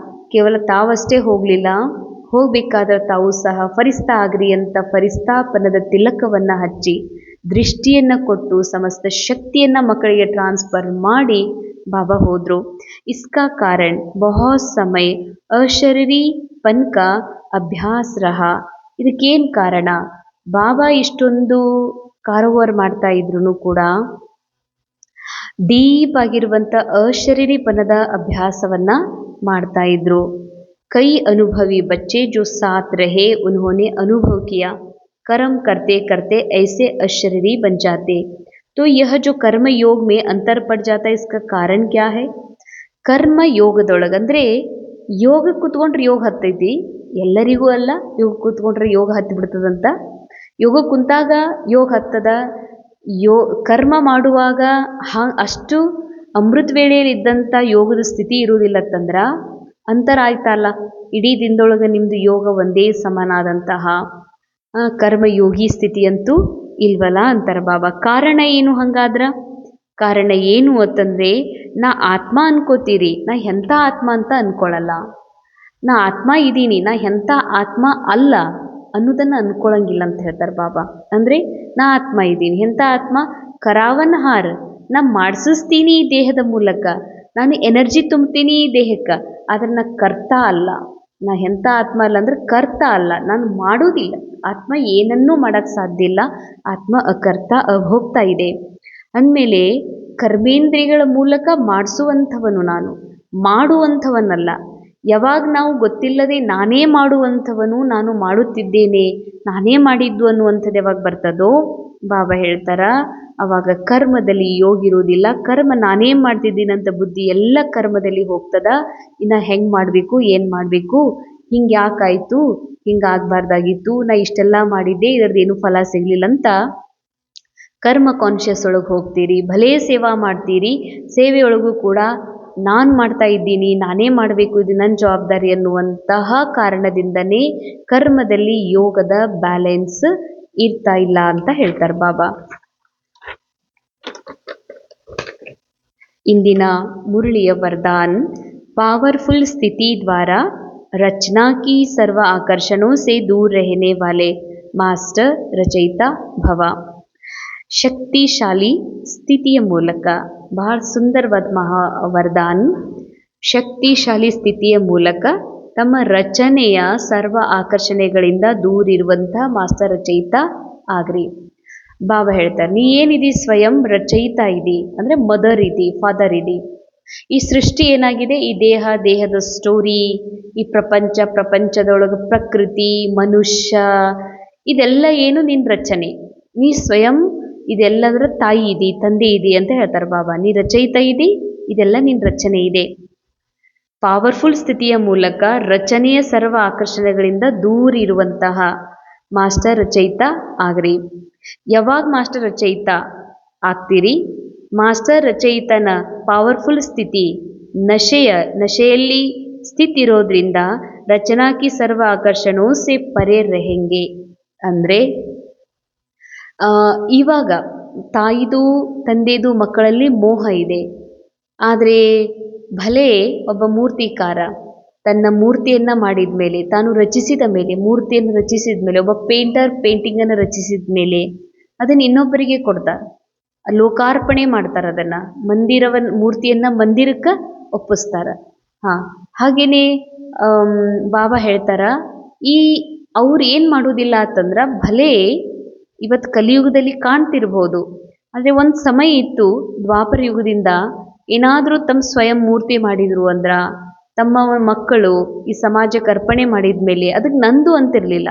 ಕೇವಲ ತಾವಷ್ಟೇ ಹೋಗಲಿಲ್ಲ, ಹೋಗಬೇಕಾದ್ರೆ ತಾವು ಸಹ ಫರಿಸ್ತಾ ಆಗ್ರಿ ಅಂತ ಫರಿಸ್ತಾಪನದ ತಿಲಕವನ್ನು ಹಚ್ಚಿ ದೃಷ್ಟಿಯನ್ನು ಕೊಟ್ಟು ಸಮಸ್ತ ಶಕ್ತಿಯನ್ನು ಮಕ್ಕಳಿಗೆ ಟ್ರಾನ್ಸ್ಫರ್ ಮಾಡಿ ಬಾಬಾ ಹೋದರು. ಇಸ್ಕಾ ಕಾರಣ ಬಹುತ್ ಸಮಯ ಅಶರೀರಿ ಪನ್ ಕಾ ಅಭ್ಯಾಸ ರಹಾ. ಇದಕ್ಕೇನು ಕಾರಣ? ಬಾಬಾ ಇಷ್ಟೊಂದು ಕಾರೋಬಾರ್ ಮಾಡ್ತಾ ಇದ್ರು ಕೂಡ ಡೀಪ್ ಆಗಿರುವಂಥ ಅಶರೀರಿಪನದ ಅಭ್ಯಾಸವನ್ನು ಮಾಡ್ತಾ ಇದ್ರು. ಕೈ ಅನುಭವಿ ಬಚ್ಚೆ ಜೋ ಸಾಥ್ ರಹೆ ಉನ್ಹೋನೆ ಅನುಭವ ಕಿಯಾ कर्म करते करते ऐसे अशरीरी बन जाते. तो यह जो कर्म योग में अंतर पड़ जाता है, इसका कारण क्या है? ಕರ್ಮ ಯೋಗದೊಳಗಂದರೆ ಯೋಗ ಕೂತ್ಕೊಂಡ್ರೆ ಯೋಗ ಹತ್ತೈತಿ, ಎಲ್ಲರಿಗೂ ಅಲ್ಲ. ಯೋಗ ಕೂತ್ಕೊಂಡ್ರೆ ಯೋಗ ಹತ್ತಿ ಬಿಡ್ತದಂತ. ಯೋಗ ಕುಂತಾಗ ಯೋಗ ಹತ್ತದ, ಕರ್ಮ ಮಾಡುವಾಗ ಅಷ್ಟು ಅಮೃತ ವೇಳೆಯಲ್ಲಿ ಇದ್ದಂಥ ಯೋಗದ ಸ್ಥಿತಿ ಇರುವುದಿಲ್ಲತ್ತಂದ್ರೆ ಅಂತರ ಆಯ್ತಲ್ಲ. ಇಡೀ ದಿನದೊಳಗೆ ನಿಮ್ಮದು ಯೋಗ ಒಂದೇ ಸಮನಾದಂತಹ ಕರ್ಮಯೋಗಿ ಸ್ಥಿತಿಯಂತೂ ಇಲ್ವಲ್ಲ ಅಂತಾರೆ ಬಾಬಾ. ಕಾರಣ ಏನು ಹಂಗಾದ್ರೆ? ಕಾರಣ ಏನು ಅಂತಂದರೆ, ನಾ ಆತ್ಮ ಅನ್ಕೋತೀರಿ, ನಾ ಎಂಥ ಆತ್ಮ ಅಂತ ಅಂದ್ಕೊಳ್ಳಲ್ಲ. ನಾ ಆತ್ಮ ಇದ್ದೀನಿ, ನಾ ಎಂಥ ಆತ್ಮ ಅಲ್ಲ ಅನ್ನೋದನ್ನು ಅಂದ್ಕೊಳ್ಳಂಗಿಲ್ಲ ಅಂತ ಹೇಳ್ತಾರೆ ಬಾಬಾ. ಅಂದರೆ ನಾ ಆತ್ಮ ಇದ್ದೀನಿ, ಎಂಥ ಆತ್ಮ? ಕರಾವನ್ ಹಾರ, ನಾ ಮಾಡಿಸ್ತೀನಿ ಈ ದೇಹದ ಮೂಲಕ, ನಾನು ಎನರ್ಜಿ ತುಂಬ್ತೀನಿ ಈ ದೇಹಕ್ಕೆ, ಆದರೆ ನಾ ಕರ್ತ ಅಲ್ಲ. ನಾ ಎಂಥ ಆತ್ಮ ಅಲ್ಲ ಅಂದರೆ ಕರ್ತ ಅಲ್ಲ, ನಾನು ಮಾಡೋದಿಲ್ಲ. ಆತ್ಮ ಏನನ್ನೂ ಮಾಡೋಕ್ಕೆ ಸಾಧ್ಯ ಇಲ್ಲ. ಆತ್ಮ ಅಕರ್ತ, ಅಭೋಕ್ತ ಇದೆ. ಅಂದಮೇಲೆ ಕರ್ಮೇಂದ್ರಿಯಗಳ ಮೂಲಕ ಮಾಡಿಸುವಂಥವನು ನಾನು, ಮಾಡುವಂಥವನ್ನಲ್ಲ. ಯಾವಾಗ ನಾವು ಗೊತ್ತಿಲ್ಲದೆ ನಾನೇ ಮಾಡುವಂಥವನು, ನಾನು ಮಾಡುತ್ತಿದ್ದೇನೆ, ನಾನೇ ಮಾಡಿದ್ದು ಅನ್ನುವಂಥದ್ದು ಯಾವಾಗ ಬರ್ತದೋ, ಬಾಬಾ ಹೇಳ್ತಾರ ಅವಾಗ ಕರ್ಮದಲ್ಲಿ ಯೋಗ ಇರುವುದಿಲ್ಲ. ಕರ್ಮ ನಾನೇನು ಮಾಡ್ತಿದ್ದೀನಂತ ಬುದ್ಧಿ ಎಲ್ಲ ಕರ್ಮದಲ್ಲಿ ಹೋಗ್ತದ. ಇನ್ನು ಹೆಂಗೆ ಮಾಡಬೇಕು, ಏನು ಮಾಡಬೇಕು, ಹಿಂಗೆ ಯಾಕಾಯಿತು, ಹಿಂಗೆ ಆಗಬಾರ್ದಾಗಿತ್ತು, ನಾ ಇಷ್ಟೆಲ್ಲ ಮಾಡಿದ್ದೆ ಇದರದ್ದೇನು ಫಲ ಸಿಗಲಿಲ್ಲ ಅಂತ ಕರ್ಮ ಕಾನ್ಷಿಯಸ್ ಒಳಗೆ ಹೋಗ್ತೀರಿ. ಭಲೇ ಸೇವಾ ಮಾಡ್ತೀರಿ, ಸೇವೆಯೊಳಗೂ ಕೂಡ ನಾನು ಮಾಡ್ತಾ ಇದ್ದೀನಿ, ನಾನೇ ಮಾಡಬೇಕು, ಇದು ನನ್ನ ಜವಾಬ್ದಾರಿ ಅನ್ನುವಂತಹ ಕಾರಣದಿಂದನೇ ಕರ್ಮದಲ್ಲಿ ಯೋಗದ ಬ್ಯಾಲೆನ್ಸ್ ಇರ್ತಾ ಇಲ್ಲ ಅಂತ ಹೇಳ್ತಾರೆ ಬಾಬಾ. ಇಂದಿನ ಮುರಳಿಯ ವರದಾನ್, पावरफुल स्थिति द्वारा रचना की सर्व आकर्षणों से दूर रहने वाले मास्टर रचयिता भव. ಶಕ್ತಿಶಾಲಿ ಸ್ಥಿತಿಯ ಮೂಲಕ, ಬಹಳ ಸುಂದರವಾದ ವರದಾನ್, ಶಕ್ತಿಶಾಲಿ ಸ್ಥಿತಿಯ ಮೂಲಕ ತಮ್ಮ ರಚನೆಯ ಸರ್ವ ಆಕರ್ಷಣೆಗಳಿಂದ ದೂರಿರುವಂಥ ಮಾಸ್ಟರ್ ರಚಯಿತ ಆಗ್ರಿ. ಬಾಬಾ ಹೇಳ್ತಾರೆ, ನೀ ಏನಿದಿ ಸ್ವಯಂ ರಚಯಿತ ಇದಿ, ಅಂದರೆ ಮದರ್ ಇದಿ, ಫಾದರ್ ಇದಿ. ಈ ಸೃಷ್ಟಿ ಏನಾಗಿದೆ, ಈ ದೇಹದ ಸ್ಟೋರಿ, ಈ ಪ್ರಪಂಚದೊಳಗೆ ಪ್ರಕೃತಿ, ಮನುಷ್ಯ, ಇದೆಲ್ಲ ಏನು ನಿನ್ನ ರಚನೆ. ನೀ ಸ್ವಯಂ ಇದೆಲ್ಲದರ ತಾಯಿ ಇದಿ, ತಂದೆ ಇದಿ ಅಂತ ಹೇಳ್ತಾರೆ ಬಾಬಾ. ನೀ ರಚಯಿತ ಇದಿ, ಇದೆಲ್ಲ ನಿನ್ನ ರಚನೆ ಇದೆ. ಪವರ್ಫುಲ್ ಸ್ಥಿತಿಯ ಮೂಲಕ ರಚನೆಯ ಸರ್ವ ಆಕರ್ಷಣೆಗಳಿಂದ ದೂರ ಇರುವಂತಹ ಮಾಸ್ಟರ್ ರಚಯಿತ ಆಗ್ರಿ. ಯಾವಾಗ ಮಾಸ್ಟರ್ ರಚಯಿತ ಆಗ್ತೀರಿ? ಮಾಸ್ಟರ್ ರಚಯಿತನ ಪವರ್ಫುಲ್ ಸ್ಥಿತಿ ನಶೆಯಲ್ಲಿ ಸ್ಥಿತಿ ಇರೋದ್ರಿಂದ ರಚನಾ ಕಿ ಸರ್ವ ಆಕರ್ಷಣೋ ಸೆ ಪರೆ रहेंगे. ಅಂದರೆ ಇವಾಗ ತಾಯಿದು ತಂದೆದು ಮಕ್ಕಳಲ್ಲಿ ಮೋಹ ಇದೆ. ಆದರೆ ಭಲೆ ಒಬ್ಬ ಮೂರ್ತಿಕಾರ ತನ್ನ ಮೂರ್ತಿಯನ್ನು ಮಾಡಿದ ಮೇಲೆ, ತಾನು ರಚಿಸಿದ ಮೇಲೆ, ಮೂರ್ತಿಯನ್ನು ರಚಿಸಿದ ಮೇಲೆ, ಒಬ್ಬ ಪೇಂಟರ್ ಪೇಂಟಿಂಗನ್ನು ರಚಿಸಿದ ಮೇಲೆ ಅದನ್ನು ಇನ್ನೊಬ್ಬರಿಗೆ ಕೊಡ್ತಾರೆ, ಲೋಕಾರ್ಪಣೆ ಮಾಡ್ತಾರೆ. ಅದನ್ನು ಮೂರ್ತಿಯನ್ನು ಮಂದಿರಕ್ಕೆ ಒಪ್ಪಿಸ್ತಾರೆ. ಹಾಗೆಯೇ ಬಾಬಾ ಹೇಳ್ತಾರ, ಅವ್ರು ಏನು ಮಾಡೋದಿಲ್ಲ ಅಂತಂದ್ರೆ, ಭಲೆ ಇವತ್ತು ಕಲಿಯುಗದಲ್ಲಿ ಕಾಣ್ತಿರ್ಬೋದು, ಆದರೆ ಒಂದು ಸಮಯ ಇತ್ತು ದ್ವಾಪರ ಯುಗದಿಂದ, ಏನಾದರೂ ತಮ್ಮ ಸ್ವಯಂ ಮೂರ್ತಿ ಮಾಡಿದರು ಅಂದ್ರೆ ತಮ್ಮ ಮಕ್ಕಳು ಈ ಸಮಾಜಕ್ಕೆ ಅರ್ಪಣೆ ಮಾಡಿದ ಮೇಲೆ ಅದಕ್ಕೆ ನಂದು ಅಂತಿರಲಿಲ್ಲ,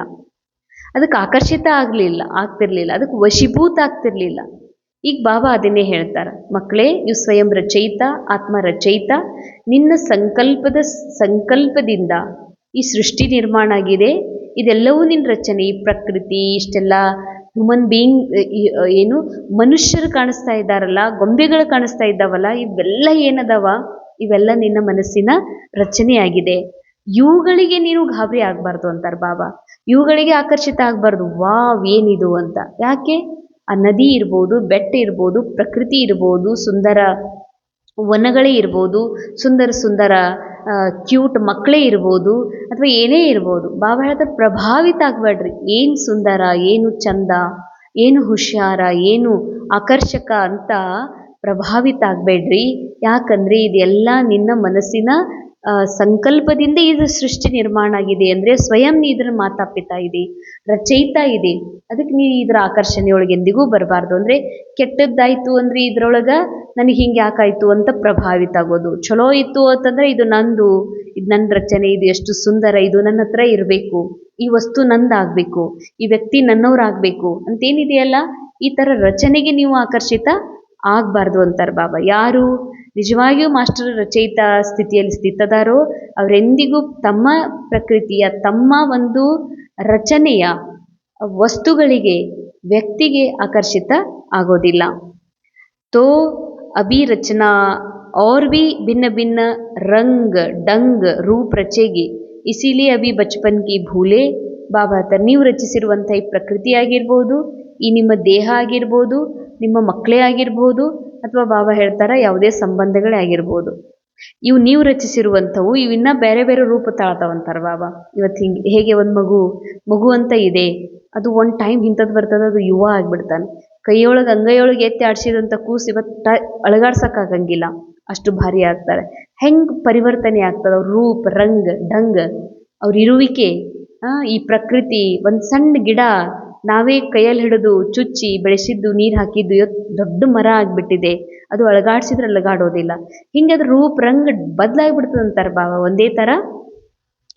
ಅದಕ್ಕೆ ಆಕರ್ಷಿತ ಆಗ್ತಿರ್ಲಿಲ್ಲ, ಅದಕ್ಕೆ ವಶೀಭೂತ ಆಗ್ತಿರ್ಲಿಲ್ಲ. ಈಗ ಬಾಬಾ ಅದನ್ನೇ ಹೇಳ್ತಾರೆ, ಮಕ್ಕಳೇ, ನೀವು ಸ್ವಯಂ ರಚಯಿತ, ಆತ್ಮ ರಚಯಿತ. ನಿನ್ನ ಸಂಕಲ್ಪದಿಂದ ಈ ಸೃಷ್ಟಿ ನಿರ್ಮಾಣ ಆಗಿದೆ. ಇದೆಲ್ಲವೂ ನಿನ್ನ ರಚನೆ. ಈ ಪ್ರಕೃತಿ, ಇಷ್ಟೆಲ್ಲ ಹ್ಯೂಮನ್ ಬೀಯಿಂಗ್, ಏನು ಮನುಷ್ಯರು ಕಾಣಿಸ್ತಾ ಇದ್ದಾರಲ್ಲ, ಗೊಂಬೆಗಳು ಕಾಣಿಸ್ತಾ ಇದ್ದಾವಲ್ಲ, ಇವೆಲ್ಲ ಏನದವ, ಇವೆಲ್ಲ ನಿನ್ನ ಮನಸ್ಸಿನ ರಚನೆಯಾಗಿದೆ. ಇವುಗಳಿಗೆ ನೀನು ಗಾಬರಿ ಆಗಬಾರ್ದು ಅಂತಾರೆ ಬಾಬಾ. ಇವುಗಳಿಗೆ ಆಕರ್ಷಿತ ಆಗಬಾರ್ದು, ವಾವ್ ಏನಿದು ಅಂತ. ಯಾಕೆ? ಆ ನದಿ ಇರ್ಬೋದು, ಬೆಟ್ಟ ಇರ್ಬೋದು, ಪ್ರಕೃತಿ ಇರ್ಬೋದು, ಸುಂದರ ವನಗಳೇ ಇರ್ಬೋದು, ಸುಂದರ ಕ್ಯೂಟ್ ಮಕ್ಕಳೇ ಇರ್ಬೋದು, ಅಥವಾ ಏನೇ ಇರ್ಬೋದು. ಬಾಬಾ ಹೇಳ್ತಾರೆ, ಪ್ರಭಾವಿತ ಆಗಬೇಡ್ರಿ. ಏನು ಸುಂದರ, ಏನು ಚಂದ, ಏನು ಹುಷಾರ, ಏನು ಆಕರ್ಷಕ ಅಂತ ಪ್ರಭಾವಿತ ಆಗಬೇಡ್ರಿ. ಯಾಕಂದರೆ ಇದೆಲ್ಲ ನಿನ್ನ ಮನಸ್ಸಿನ ಸಂಕಲ್ಪದಿಂದ ಇದು ಸೃಷ್ಟಿ ನಿರ್ಮಾಣ ಆಗಿದೆ. ಅಂದರೆ ಸ್ವಯಂ ನೀ ಇದರ ಮಾತಾಪಿತಾ ಇದೆ, ರಚಯಿತ ಇದೆ. ಅದಕ್ಕೆ ನೀ ಇದರ ಆಕರ್ಷಣೆಯೊಳಗೆ ಎಂದಿಗೂ ಬರಬಾರ್ದು. ಅಂದರೆ ಕೆಟ್ಟದ್ದಾಯಿತು ಅಂದರೆ ಇದರೊಳಗೆ ನನಗೆ ಹಿಂಗೆ ಯಾಕಾಯಿತು ಅಂತ ಪ್ರಭಾವಿತ ಆಗೋದು. ಚಲೋ ಇತ್ತು ಅಂತಂದರೆ ಇದು ನಂದು, ಇದು ನನ್ನ ರಚನೆ, ಇದು ಎಷ್ಟು ಸುಂದರ, ಇದು ನನ್ನ ಹತ್ರ ಇರಬೇಕು, ಈ ವಸ್ತು ನಂದಾಗಬೇಕು, ಈ ವ್ಯಕ್ತಿ ನನ್ನವರಾಗಬೇಕು ಅಂತೇನಿದೆಯಲ್ಲ, ಈ ಥರ ರಚನೆಗೆ ನೀವು ಆಕರ್ಷಿತ ಆಗಬಾರ್ದು ಅಂತಾರೆ ಬಾಬಾ. ಯಾರು ನಿಜವಾಗಿಯೂ ಮಾಸ್ಟರ್ ರಚಯಿತ ಸ್ಥಿತಿಯಲ್ಲಿ ಸ್ಥಿತದಾರೋ ಅವರೆಂದಿಗೂ ತಮ್ಮ ಪ್ರಕೃತಿಯ, ತಮ್ಮ ಒಂದು ರಚನೆಯ ವಸ್ತುಗಳಿಗೆ, ವ್ಯಕ್ತಿಗೆ ಆಕರ್ಷಿತ ಆಗೋದಿಲ್ಲ. तो अभी रचना और भी भिन्न भिन्न रंग डंग रूप रचेगी, इसीलिए अभी बचपन की भूले. ಬಾಬಾ ಹೇಳ್ತಾರೆ, ನೀವು ರಚಿಸಿರುವಂಥ ಈ ಪ್ರಕೃತಿ ಆಗಿರ್ಬೋದು, ಈ ನಿಮ್ಮ ದೇಹ ಆಗಿರ್ಬೋದು, ನಿಮ್ಮ ಮಕ್ಕಳೇ ಆಗಿರ್ಬೋದು, ಅಥವಾ ಬಾಬಾ ಹೇಳ್ತಾರೆ ಯಾವುದೇ ಸಂಬಂಧಗಳೇ ಆಗಿರ್ಬೋದು, ಇವು ನೀವು ರಚಿಸಿರುವಂಥವು ಇವಿನ್ನ ಬೇರೆ ಬೇರೆ ರೂಪ ತಾಳ್ತಾವಂತಾರೆ ಬಾಬಾ. ಇವತ್ತು ಹೇಗೆ ಒಂದು ಮಗು ಅಂತ ಇದೆ, ಅದು ಒಂದು ಟೈಮ್ ಇಂಥದ್ದು ಬರ್ತದೆ, ಅದು ಯುವ ಆಗಿಬಿಡ್ತಾನೆ. ಅಂಗೈಯೊಳಗೆ ಎತ್ತಿ ಆಡಿಸಿದಂಥ ಕೂಸು ಇವತ್ತು ಅಳಗಾಡ್ಸೋಕ್ಕಾಗಂಗಿಲ್ಲ, ಅಷ್ಟು ಭಾರಿ ಆಗ್ತಾರೆ. ಹೆಂಗೆ ಪರಿವರ್ತನೆ ಆಗ್ತದೆ ಅವ್ರ ರೂಪ, ರಂಗ್ ಢಂಗ್, ಅವ್ರ ಇರುವಿಕೆ. ಈ ಪ್ರಕೃತಿ, ಒಂದು ಸಣ್ಣ ಗಿಡ ನಾವೇ ಕೈಯಲ್ಲಿ ಹಿಡಿದು ಚುಚ್ಚಿ ಬೆಳೆಸಿದ್ದು, ನೀರು ಹಾಕಿದ್ದು, ಇವತ್ತು ದೊಡ್ಡ ಮರ ಆಗಿಬಿಟ್ಟಿದೆ. ಅದು ಅಳಗಾಡಿಸಿದ್ರೆ ಅಳಗಾಡೋದಿಲ್ಲ. ಹಿಂಗೆ ಅದ್ರ ರೂಪ ರಂಗ್ ಬದಲಾಗಿಬಿಡ್ತದೆ ಅಂತಾರೆ ಬಾಬಾ, ಒಂದೇ ಥರ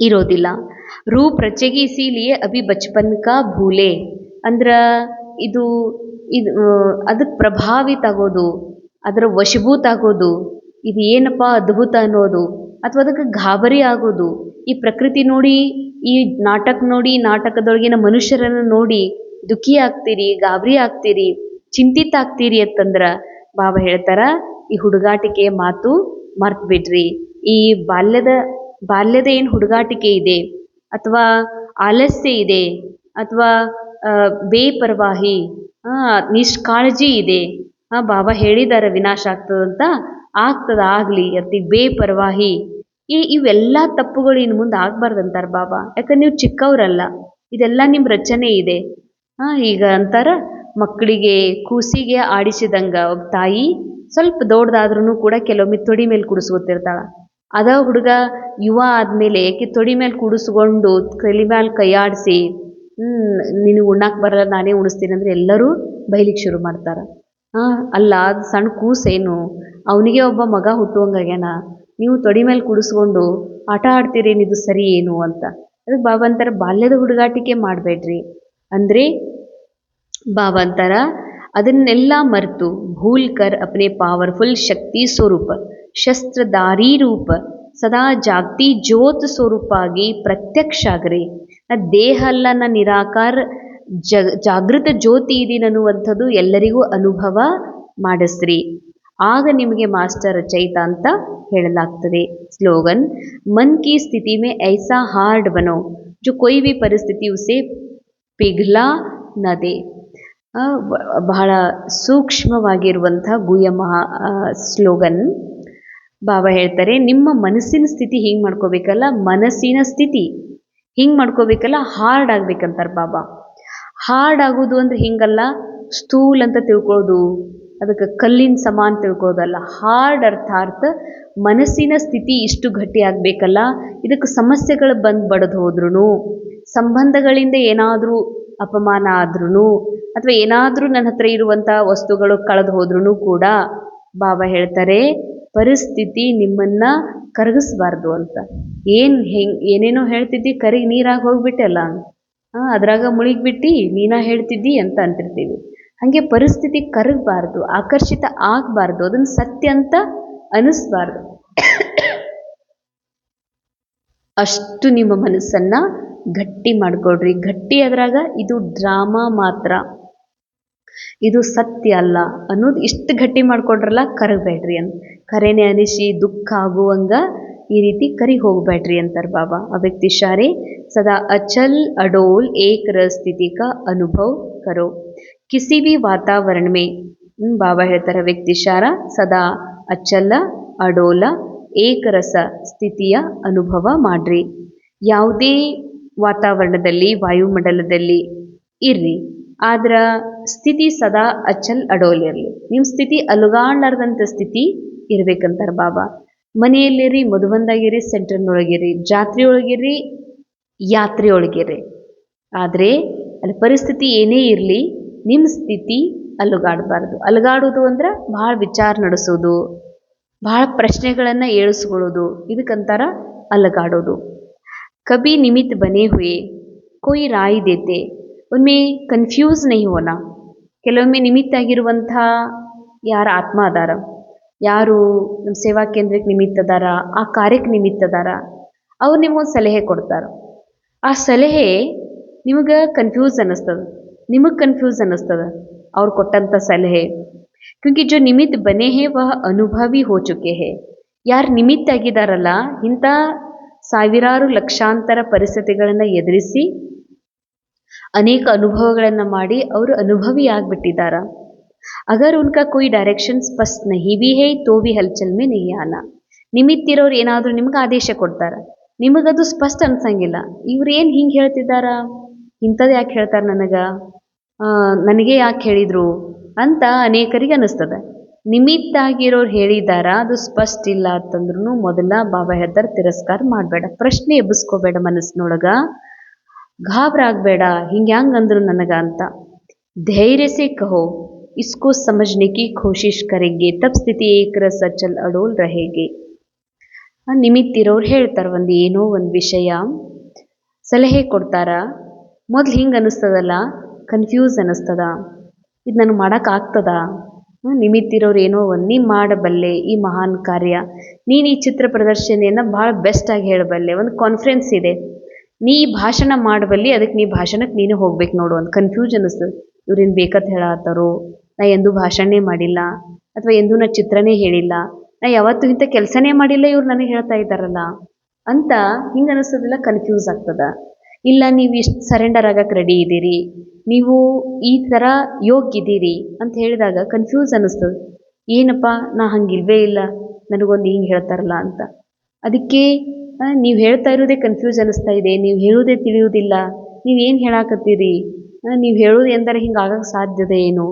ಇರೋದಿಲ್ಲ. ರೂಪ್ ರಚೆಗಿ ಇಸಿಲಿಯೇ ಅಭಿ ಬಚ್ಪನ್ ಕಾ ಭೂಲೆ. ಅಂದ್ರೆ ಇದು ಇದು ಅದಕ್ಕೆ ಪ್ರಭಾವಿತ ಆಗೋದು, ಅದರ ವಶಭೂತ ಆಗೋದು, ಇದು ಏನಪ್ಪ ಅದ್ಭುತ ಅನ್ನೋದು, ಅಥವಾ ಅದಕ್ಕೆ ಗಾಬರಿ ಆಗೋದು, ಈ ಪ್ರಕೃತಿ ನೋಡಿ, ಈ ನಾಟಕ ನೋಡಿ, ನಾಟಕದೊಳಗಿನ ಮನುಷ್ಯರನ್ನು ನೋಡಿ ದುಃಖಿ ಆಗ್ತೀರಿ, ಗಾಬರಿ ಆಗ್ತೀರಿ, ಚಿಂತಿತ ಆಗ್ತೀರಿ ಅಂತಂದ್ರೆ ಬಾಬಾ ಹೇಳ್ತಾರ, ಈ ಹುಡುಗಾಟಿಕೆಯ ಮಾತು ಮರ್ತು ಬಿಡ್ರಿ. ಈ ಬಾಲ್ಯದ ಏನು ಹುಡುಗಾಟಿಕೆ ಇದೆ, ಅಥವಾ ಆಲಸ್ಯ ಇದೆ, ಅಥವಾ ಬೇಪರವಾಹಿ, ನಿಷ್ಕಾಳಜಿ ಇದೆ. ಬಾಬಾ ಹೇಳಿದಾರೆ ವಿನಾಶ ಆಗ್ತದಂತ, ಆಗ್ಲಿ ಅತಿ ಬೇಪರವಾಹಿ, ಇವೆಲ್ಲ ತಪ್ಪುಗಳು ಇನ್ನು ಮುಂದೆ ಆಗ್ಬಾರ್ದಂತಾರೆ ಬಾಬಾ. ಯಾಕಂದ್ರೆ ನೀವು ಚಿಕ್ಕವರಲ್ಲ, ಇದೆಲ್ಲ ನಿಮ್ಮ ರಚನೆ ಇದೆ. ಈಗ ಅಂತಾರ, ಮಕ್ಕಳಿಗೆ ಕೂಸಿಗೆ ಆಡಿಸಿದಂಗ ಒಬ್ಬ ತಾಯಿ ಸ್ವಲ್ಪ ದೊಡ್ಡದಾದ್ರೂ ಕೂಡ ಕೆಲವೊಮ್ಮೆ ತೊಡಿ ಮೇಲೆ ಕುಡಿಸ್ಕೊತಿರ್ತಾಳ. ಅದ ಹುಡುಗ ಯುವ ಆದಮೇಲೆ ತೊಡಿ ಮೇಲೆ ಕುಡಿಸ್ಕೊಂಡು ತಲೆ ಮೇಲೆ ಕೈಯಾಡಿಸಿ, ನಿನಗೆ ಉಣ್ಣಾಕ್ ಬರಲ್ಲ ನಾನೇ ಉಣಿಸ್ತೀನಿ ಅಂದರೆ ಎಲ್ಲರೂ ಬೈಲಿಕ್ಕೆ ಶುರು ಮಾಡ್ತಾರೆ. ಅಲ್ಲ, ಅದು ಸಣ್ಣ ಕೂಸೇನು, ಅವನಿಗೆ ಒಬ್ಬ ಮಗ ಹುಟ್ಟುವಂಗಾಗ್ಯಾನ, ನೀವು ತೊಡಿ ಮೇಲೆ ಕುಡಿಸ್ಕೊಂಡು ಆಟ ಆಡ್ತೀರೇನಿದು ಸರಿ ಏನು ಅಂತ. ಅದಕ್ಕೆ ಬಾಬಾ ಅಂತಾರೆ, ಬಾಲ್ಯದ ಹುಡುಗಾಟಿಕೆ ಮಾಡಬೇಡ್ರಿ. ಅಂದರೆ ಬಾಬಾ ಅಂತಾರ, ಅದನ್ನೆಲ್ಲ ಮರೆತು ಭೂಲ್ ಕರ್ ಅಪ್ನೆ ಪಾವರ್ಫುಲ್ ಶಕ್ತಿ ಸ್ವರೂಪ ಶಸ್ತ್ರಧಾರಿ ರೂಪ ಸದಾ ಜಾಗತಿ ಜ್ಯೋತ್ ಸ್ವರೂಪಾಗಿ ಪ್ರತ್ಯಕ್ಷ ಆಗ್ರಿ. ದೇಹ ಅಲ್ಲ, ನಾ ನಿರಾಕಾರ ಜಾಗೃತ ಜ್ಯೋತಿ ಇದೀನಿ ಅನ್ನುವಂಥದ್ದು ಎಲ್ಲರಿಗೂ ಅನುಭವ ಮಾಡಿಸ್ರಿ. ಆಗ ನಿಮಗೆ ಮಾಸ್ಟರ್ ರಚಯಿತ ಅಂತ ಹೇಳಲಾಗ್ತದೆ. ಸ್ಲೋಗನ್, ಮನ್ ಕಿ ಸ್ಥಿತಿ ಮೇ ಐಸಾ ಹಾರ್ಡ್ ಬನೋ ಜೋ ಕೊಯ್ ಭಿ ಪರಿಸ್ಥಿತಿ ಉಸೆ ಪಿಘ್ಲಾ ನದೆ. ಬಹಳ ಸೂಕ್ಷ್ಮವಾಗಿರುವಂಥ ಗುಹ್ಯ ಸ್ಲೋಗನ್. ಬಾಬಾ ಹೇಳ್ತಾರೆ, ನಿಮ್ಮ ಮನಸ್ಸಿನ ಸ್ಥಿತಿ ಹಿಂಗೆ ಮಾಡ್ಕೋಬೇಕಲ್ಲ, ಮನಸ್ಸಿನ ಸ್ಥಿತಿ ಹಿಂಗೆ ಮಾಡ್ಕೋಬೇಕಲ್ಲ, ಹಾರ್ಡ್ ಆಗ್ಬೇಕಂತಾರೆ ಬಾಬಾ. ಹಾರ್ಡ್ ಆಗೋದು ಅಂದ್ರೆ ಹಿಂಗಲ್ಲ, ಸ್ಥೂಲ್ ಅಂತ ತಿಳ್ಕೊಳ್ಳೋದು, ಅದಕ್ಕೆ ಕಲ್ಲಿನ ಸಮಾನ ತಿಳ್ಕೊಳ್ಳೋದಲ್ಲ. ಹಾರ್ಡ್ ಅರ್ಥಾರ್ಥ ಮನಸ್ಸಿನ ಸ್ಥಿತಿ ಇಷ್ಟು ಗಟ್ಟಿ ಆಗಬೇಕಲ್ಲ, ಇದಕ್ಕೆ ಸಮಸ್ಯೆಗಳು ಬಂದು ಬಡ್ದು ಹೋದ್ರೂ, ಸಂಬಂಧಗಳಿಂದ ಏನಾದರೂ ಅಪಮಾನ ಆದ್ರೂ, ಅಥವಾ ಏನಾದರೂ ನನ್ನ ಹತ್ರ ಇರುವಂಥ ವಸ್ತುಗಳು ಕಳೆದು ಹೋದ್ರೂ ಕೂಡ ಬಾಬಾ ಹೇಳ್ತಾರೆ, ಪರಿಸ್ಥಿತಿ ನಿಮ್ಮನ್ನು ಕರಗಿಸ್ಬಾರ್ದು ಅಂತ. ಏನೇನೋ ಹೇಳ್ತಿದ್ದಿ, ಕರಿಗೆ ನೀರಾಗಿ ಹೋಗ್ಬಿಟ್ಟಲ್ಲ, ಅದ್ರಾಗ ಮುಳುಗಿಬಿಟ್ಟು ನೀನಾ ಹೇಳ್ತಿದ್ದಿ ಅಂತ ಅಂತಿರ್ತೀವಿ. ಹಾಗೆ ಪರಿಸ್ಥಿತಿ ಕರಗಬಾರ್ದು, ಆಕರ್ಷಿತ ಆಗಬಾರ್ದು, ಅದನ್ನು ಸತ್ಯ ಅಂತ ಅನಿಸ್ಬಾರ್ದು. ಅಷ್ಟು ನಿಮ್ಮ ಮನಸ್ಸನ್ನು ಗಟ್ಟಿ ಮಾಡ್ಕೊಳ್ರಿ. ಗಟ್ಟಿ ಅದ್ರಾಗ ಇದು ಡ್ರಾಮಾ ಮಾತ್ರ, ಇದು ಸತ್ಯ ಅಲ್ಲ ಅನ್ನೋದು ಇಷ್ಟು ಗಟ್ಟಿ ಮಾಡ್ಕೊಂಡ್ರಲ್ಲ, ಕರಗಬೇಡ್ರಿ ಅಂತ. ಕರೆನೆ ಅನಿಸಿ ದುಃಖ ಆಗುವಂಗ ಈ ರೀತಿ ಕರಿ ಹೋಗಬೇಡ್ರಿ ಅಂತಾರೆ ಬಾಬಾ. ಅವ್ಯಕ್ತಿ ಇಶಾರೆ, ಸದಾ ಅಚಲ್ ಅಡೋಲ್ ಏಕ್ ರಸ್ ಸ್ಥಿತಿ ಕಾ ಅನುಭವ ಕರೋ ಕಿಸಿ ಭಿ ವಾತಾವರಣ ಮೇ. ಬಾಬಾ ಹೇಳ್ತಾರೆ, ವ್ಯಕ್ತಿ ಇಶಾರ, ಸದಾ ಅಚಲ ಅಡೋಲ ಏಕರಸ ಸ್ಥಿತಿಯ ಅನುಭವ ಮಾಡ್ರಿ. ಯಾವುದೇ ವಾತಾವರಣದಲ್ಲಿ, ವಾಯುಮಂಡಲದಲ್ಲಿ ಇರ್ರಿ, ಆದ್ರ ಸ್ಥಿತಿ ಸದಾ ಅಚಲ್ ಅಡೋಲ್ ಇರಲಿ. ನಿಮ್ಮ ಸ್ಥಿತಿ ಅಲುಗಾಡ್ಲಾರ್ದಂಥ ಸ್ಥಿತಿ ಇರ್ಬೇಕಂತಾರೆ ಬಾಬಾ. ಮನೆಯಲ್ಲಿರಿ, ಮಧುಬಂದಾಗಿರಿ, ಸೆಂಟ್ರನ್ನೊಳಗಿರಿ, ಜಾತ್ರೆ ಒಳಗಿರಿ, ಯಾತ್ರೆ ಒಳಗಿರಿ, ಆದರೆ ಅಲ್ಲಿ ಪರಿಸ್ಥಿತಿ ಏನೇ ಇರಲಿ, ನಿಮ್ಮ ಸ್ಥಿತಿ ಅಲುಗಾಡಬಾರ್ದು. ಅಲುಗಾಡೋದು ಅಂದ್ರೆ ಭಾಳ ವಿಚಾರ ನಡೆಸೋದು, ಭಾಳ ಪ್ರಶ್ನೆಗಳನ್ನು ಏಳಿಸ್ಕೊಳ್ಳೋದು, ಇದಕ್ಕಂತಾರ ಅಲುಗಾಡೋದು. ಕಬಿ ನಿಮಿತ್ ಬನೆ ಹುಯೆ ಕೊಯ್ ರಾಯ್ ದೇತೆ ಒಮ್ಮೆ ಕನ್ಫ್ಯೂಸ್ ನಹಿ ಹೋನ. ಕೆಲವೊಮ್ಮೆ ನಿಮಿತ್ತ ಆಗಿರುವಂಥ ಯಾರು ಆತ್ಮ ಅದಾರ, ಯಾರು ನಮ್ಮ ಸೇವಾ ಕೇಂದ್ರಕ್ಕೆ ನಿಮಿತ್ತ ಅದಾರ, ಆ ಕಾರ್ಯಕ್ಕೆ ನಿಮಿತ್ತ ಅದಾರ, ಅವ್ರು ನಿಮಗೊಂದು ಸಲಹೆ ಕೊಡ್ತಾರೆ. ಆ ಸಲಹೆ ನಿಮಗೆ ಕನ್ಫ್ಯೂಸ್ ಅನ್ನಿಸ್ತದೆ, ನಿಮಗೆ ಕನ್ಫ್ಯೂಸ್ ಅನ್ನಿಸ್ತದೆ ಅವ್ರು ಕೊಟ್ಟಂಥ ಸಲಹೆ. ಕ್ಯೂಂಕಿ ಜೋ ನಿಮಿತ್ತ ಬನೆ ಹೇ ವಹ ಅನುಭವಿ ಹೋ ಚುಕೆ ಹೇ. ಯಾರು ನಿಮಿತ್ತ ಆಗಿದಾರಲ್ಲ, ಇಂಥ ಸಾವಿರಾರು ಲಕ್ಷಾಂತರ ಪರಿಸ್ಥಿತಿಗಳನ್ನು ಎದುರಿಸಿ ಅನೇಕ ಅನುಭವಗಳನ್ನು ಮಾಡಿ ಅವರು ಅನುಭವಿ ಆಗಿಬಿಟ್ಟಿದ್ದಾರೆ. ಅಗರ್ ಉನ್ಕಾ ಕೊಯ್ ಡೈರೆಕ್ಷನ್ ಸ್ಪಷ್ಟ ನಹಿ ಭಿ ಹೈ ತೋ ಭಿ ಹಲ್ಚಲ್ ಮೇ ನಹಿ ಆನಾ. ನಿಮಿತ್ತಿರೋರು ಏನಾದರೂ ನಿಮ್ಗೆ ಆದೇಶ ಕೊಡ್ತಾರೆ, ನಿಮಗದು ಸ್ಪಷ್ಟ ಅನ್ಸಂಗಿಲ್ಲ. ಇವ್ರೇನು ಹಿಂಗೆ ಹೇಳ್ತಿದ್ದಾರ, ಇಂಥದ್ದು ಯಾಕೆ ಹೇಳ್ತಾರೆ ನನಗೆ ಯಾಕೆ ಹೇಳಿದರು ಅಂತ ಅನೇಕರಿಗೆ ಅನ್ನಿಸ್ತದೆ. ನಿಮಿತ್ತ ಆಗಿರೋರು ಹೇಳಿದಾರ, ಅದು ಸ್ಪಷ್ಟ ಇಲ್ಲ ಅಂತಂದ್ರೂ ಮೊದಲ ಬಾಬಾ ಹೇಳ್ತಾರೆ, ತಿರಸ್ಕಾರ ಮಾಡಬೇಡ, ಪ್ರಶ್ನೆ ಎಬ್ಬಿಸ್ಕೋಬೇಡ ಮನಸ್ಸಿನೊಳಗೆ, ಘಾಬ್ರಾಗಬೇಡ, ಹಿಂಗೆ ಹೆಂಗೆ ಅಂದರು ನನಗೆ ಅಂತ. ಧೈರ್ಯ ಸೆ ಕಹೋ, ಇಸ್ಕೋ ಸಮಜ್ನೆ ಕಿ ಕೋಶಿಶ್ ಕರೆಂಗೆ, ತಬ್ ಸ್ಥಿತಿ ಏಕ್ ರಸ್ ಅಚಲ್ ಅಡೋಲ್ रहेगे. ನಿಮಿತ್ತಿರೋರು ಹೇಳ್ತಾರೆ, ಏನೋ ಒಂದು ವಿಷಯ ಸಲಹೆ ಕೊಡ್ತಾರ, ಮೊದಲು ಹಿಂಗೆ ಅನ್ನಿಸ್ತದಲ್ಲ, ಕನ್ಫ್ಯೂಸ್ ಅನ್ನಿಸ್ತದ, ಇದು ನನಗೆ ಮಾಡೋಕ್ಕಾಗ್ತದಾ? ನಿಮಿತ್ತಿರೋರು ಏನೋ ಒಂದು ನೀ ಮಾಡಬಲ್ಲೆ ಈ ಮಹಾನ್ ಕಾರ್ಯ, ನೀನು ಈ ಚಿತ್ರ ಪ್ರದರ್ಶನೆಯನ್ನು ಭಾಳ ಬೆಸ್ಟಾಗಿ ಹೇಳಬಲ್ಲೆ, ಒಂದು ಕಾನ್ಫಿಡೆನ್ಸ್ ಇದೆ, ನೀ ಈ ಭಾಷಣ ಮಾಡಬಲ್ಲಿ, ಅದಕ್ಕೆ ನೀ ಭಾಷಣಕ್ಕೆ ನೀನು ಹೋಗ್ಬೇಕು ನೋಡು ಅಂತ ಕನ್ಫ್ಯೂಸ್ ಅನ್ನಿಸ್ತದೆ. ಇವ್ರೇನು ಬೇಕಂತ ಹೇಳತ್ತಾರೋ, ನಾ ಎಂದೂ ಭಾಷಣನೇ ಮಾಡಿಲ್ಲ, ಅಥವಾ ಎಂದೂ ನಾ ಚಿತ್ರನೇ ಹೇಳಿಲ್ಲ, ನಾ ಯಾವತ್ತೂ ಇಂಥ ಕೆಲಸನೇ ಮಾಡಿಲ್ಲ, ಇವ್ರು ನನಗೆ ಹೇಳ್ತಾ ಇದ್ದಾರಲ್ಲ ಅಂತ ಹಿಂಗೆ ಅನಿಸೋದಿಲ್ಲ, ಕನ್ಫ್ಯೂಸ್ ಆಗ್ತದ. ಇಲ್ಲ ನೀವು ಇಷ್ಟು ಸರೆಂಡರ್ ಆಗಕ್ಕೆ ರೆಡಿ ಇದ್ದೀರಿ, ನೀವು ಈ ಥರ ಯೋಗ್ಯ ಇದ್ದೀರಿ ಅಂತ ಹೇಳಿದಾಗ ಕನ್ಫ್ಯೂಸ್ ಅನ್ನಿಸ್ತದೆ. ಏನಪ್ಪ ನಾ ಹಂಗಿಲ್ವೇ ಇಲ್ಲ, ನನಗೊಂದು ಹಿಂಗೆ ಹೇಳ್ತಾರಲ್ಲ ಅಂತ. ಅದಕ್ಕೆ ನೀವು ಹೇಳ್ತಾ ಇರೋದೇ ಕನ್ಫ್ಯೂಸ್ ಅನ್ನಿಸ್ತಾ ಇದೆ, ನೀವು ಹೇಳೋದೇ ತಿಳಿಯೋದಿಲ್ಲ, ನೀವೇನು ಹೇಳಾಕತ್ತೀರಿ, ನೀವು ಹೇಳೋದು ಎಂದರೆ ಹಿಂಗೆ ಆಗಕ್ಕೆ ಸಾಧ್ಯತೆ ಏನು,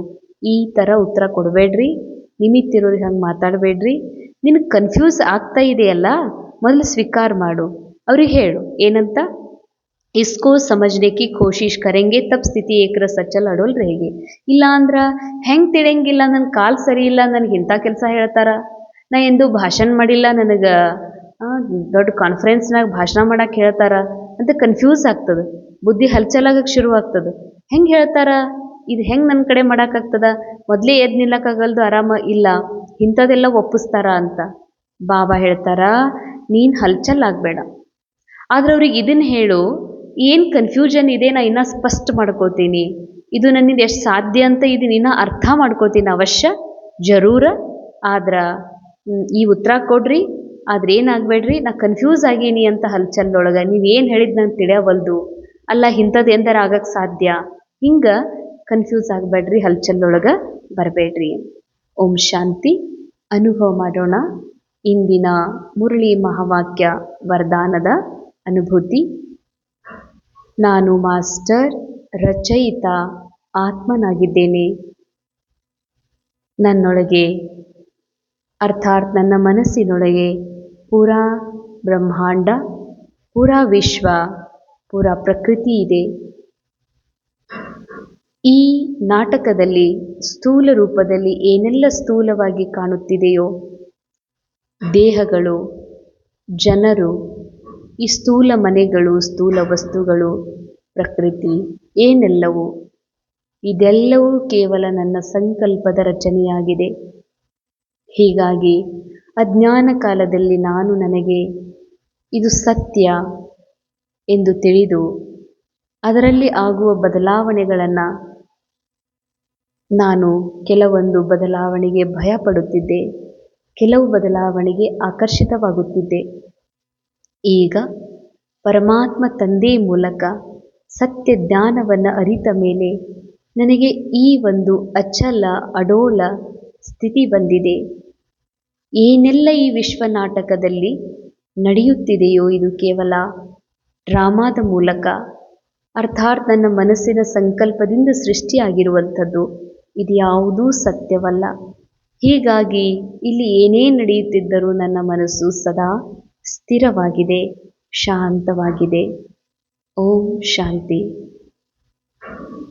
ಈ ಥರ ಉತ್ತರ ಕೊಡಬೇಡ್ರಿ, ನಿಮಿತ್ತಿರೋರಿಗೆ ಹಂಗೆ ಮಾತಾಡಬೇಡ್ರಿ. ನಿನಗೆ ಕನ್ಫ್ಯೂಸ್ ಆಗ್ತಾ ಇದೆಯಲ್ಲ, ಮೊದಲು ಸ್ವೀಕಾರ ಮಾಡು. ಅವ್ರಿಗೆ ಹೇಳು ಏನಂತ, इसको समझने की कोशिश करेंगे तब ಸ್ಥಿತಿ ಏಕರ ಸಚ್ಚಲ್ ಅಡೋಲ್ ರೇಗೆ. ಇಲ್ಲ ಅಂದ್ರೆ ಹೆಂಗೆ ತಿಳಿಯಂಗಿಲ್ಲ, ನನ್ನ ಕಾಲು ಸರಿ ಇಲ್ಲ, ನನಗೆ ಇಂಥ ಕೆಲಸ ಹೇಳ್ತಾರ, ನಾ ಎಂದೂ ಭಾಷಣ ಮಾಡಿಲ್ಲ, ನನಗೆ ದೊಡ್ಡ ಕಾನ್ಫರೆನ್ಸ್ನಾಗ ಭಾಷಣ ಮಾಡಕ್ಕೆ ಹೇಳ್ತಾರ ಅಂತ ಕನ್ಫ್ಯೂಸ್ ಆಗ್ತದೆ, ಬುದ್ಧಿ ಹಲ್ಚಲಾಗಕ್ಕೆ ಶುರು ಆಗ್ತದೆ. ಹೆಂಗೆ ಹೇಳ್ತಾರ, ಇದು ಹೆಂಗೆ ನನ್ನ ಕಡೆ ಮಾಡೋಕ್ಕಾಗ್ತದ, ಮೊದಲೇ ಎದ್ದು ನಿಲ್ಲಕ್ಕಾಗಲ್ದು ಆರಾಮ ಇಲ್ಲ, ಇಂಥದ್ದೆಲ್ಲ ಒಪ್ಪಿಸ್ತಾರ ಅಂತ. ಬಾಬಾ ಹೇಳ್ತಾರ, ನೀನು ಹಲ್ಚಲ್ ಆಗಬೇಡ, ಆದ್ರೆ ಅವ್ರಿಗೆ ಇದನ್ನು ಹೇಳು, ಏನು ಕನ್ಫ್ಯೂಷನ್ ಇದೆ ನಾ ಇನ್ನೂ ಸ್ಪಷ್ಟ ಮಾಡ್ಕೋತೀನಿ, ಇದು ನನ್ನಿಂದ ಎಷ್ಟು ಸಾಧ್ಯ ಅಂತ ಇದನ್ನ ಇನ್ನೂ ಅರ್ಥ ಮಾಡ್ಕೋತೀನಿ ಅವಶ್ಯ ಜರೂರ. ಆದ್ರೆ ಈ ಉತ್ತರ ಕೊಡ್ರಿ, ಆದ್ರೆ ಏನಾಗಬೇಡ್ರಿ, ನಾ ಕನ್ಫ್ಯೂಸ್ ಆಗೀನಿ ಅಂತ ಹಲ್ಚಲ್ಲೊಳಗೆ ನೀವೇನು ಹೇಳಿದ್ದು ನಂಗೆ ತಿಳಿಯವಲ್ದು, ಅಲ್ಲ ಇಂಥದ್ದು ಎಂದರೆ ಆಗಕ್ಕೆ ಸಾಧ್ಯ, ಹಿಂಗೆ ಕನ್ಫ್ಯೂಸ್ ಆಗಬೇಡ್ರಿ, ಹಲ್ಚಲ್ಲೊಳಗೆ ಬರಬೇಡ್ರಿ. ಓಂ ಶಾಂತಿ. ಅನುಭವ ಮಾಡೋಣ ಇಂದಿನ ಮುರಳಿ ಮಹಾವಾಕ್ಯ ವರದಾನದ ಅನುಭೂತಿ. ನಾನು ಮಾಸ್ಟರ್ ರಚಯಿತ ಆತ್ಮನಾಗಿದ್ದೇನೆ. ನನ್ನೊಳಗೆ ಅರ್ಥಾತ್ ನನ್ನ ಮನಸ್ಸಿನೊಳಗೆ ಪೂರಾ ಬ್ರಹ್ಮಾಂಡ, ಪೂರಾ ವಿಶ್ವ, ಪೂರಾ ಪ್ರಕೃತಿ ಇದೆ. ಈ ನಾಟಕದಲ್ಲಿ ಸ್ಥೂಲ ರೂಪದಲ್ಲಿ ಏನೆಲ್ಲ ಸ್ಥೂಲವಾಗಿ ಕಾಣುತ್ತಿದೆಯೋ, ದೇಹಗಳು, ಜನರು, ಈ ಸ್ಥೂಲ ಮನೆಗಳು, ಸ್ಥೂಲ ವಸ್ತುಗಳು, ಪ್ರಕೃತಿ ಏನೆಲ್ಲವೂ, ಇದೆಲ್ಲವೂ ಕೇವಲ ನನ್ನ ಸಂಕಲ್ಪದ ರಚನೆಯಾಗಿದೆ. ಹೀಗಾಗಿ ಅಜ್ಞಾನ ಕಾಲದಲ್ಲಿ ನಾನು ನನಗೆ ಇದು ಸತ್ಯ ಎಂದು ತಿಳಿದು ಅದರಲ್ಲಿ ಆಗುವ ಬದಲಾವಣೆಗಳನ್ನು ನಾನು ಕೆಲವೊಂದು ಬದಲಾವಣೆಗೆ ಭಯಪಡುತ್ತಿದ್ದೆ, ಕೆಲವು ಬದಲಾವಣೆಗೆ ಆಕರ್ಷಿತವಾಗುತ್ತಿದ್ದೆ. ಈಗ ಪರಮಾತ್ಮ ತಂದೆ ಮೂಲಕ ಸತ್ಯ ಜ್ಞಾನವನ್ನು ಅರಿತ ಮೇಲೆ ನನಗೆ ಈ ಒಂದು ಅಚಲ ಅಡೋಲ ಸ್ಥಿತಿ ಬಂದಿದೆ. ಏನೆಲ್ಲ ಈ ವಿಶ್ವ ನಾಟಕದಲ್ಲಿ ನಡೆಯುತ್ತಿದೆಯೋ ಇದು ಕೇವಲ ಡ್ರಾಮಾದ ಮೂಲಕ, ಅರ್ಥಾತ್ ನನ್ನ ಮನಸ್ಸಿನ ಸಂಕಲ್ಪದಿಂದ ಸೃಷ್ಟಿಯಾಗಿರುವಂಥದ್ದು, ಇದು ಯಾವುದೂ ಸತ್ಯವಲ್ಲ. ಹೀಗಾಗಿ ಇಲ್ಲಿ ಏನೇ ನಡೆಯುತ್ತಿದ್ದರೂ ನನ್ನ ಮನಸ್ಸು ಸದಾ ಸ್ಥಿರವಾಗಿದೆ, ಶಾಂತವಾಗಿದೆ. ಓಂ ಶಾಂತಿ.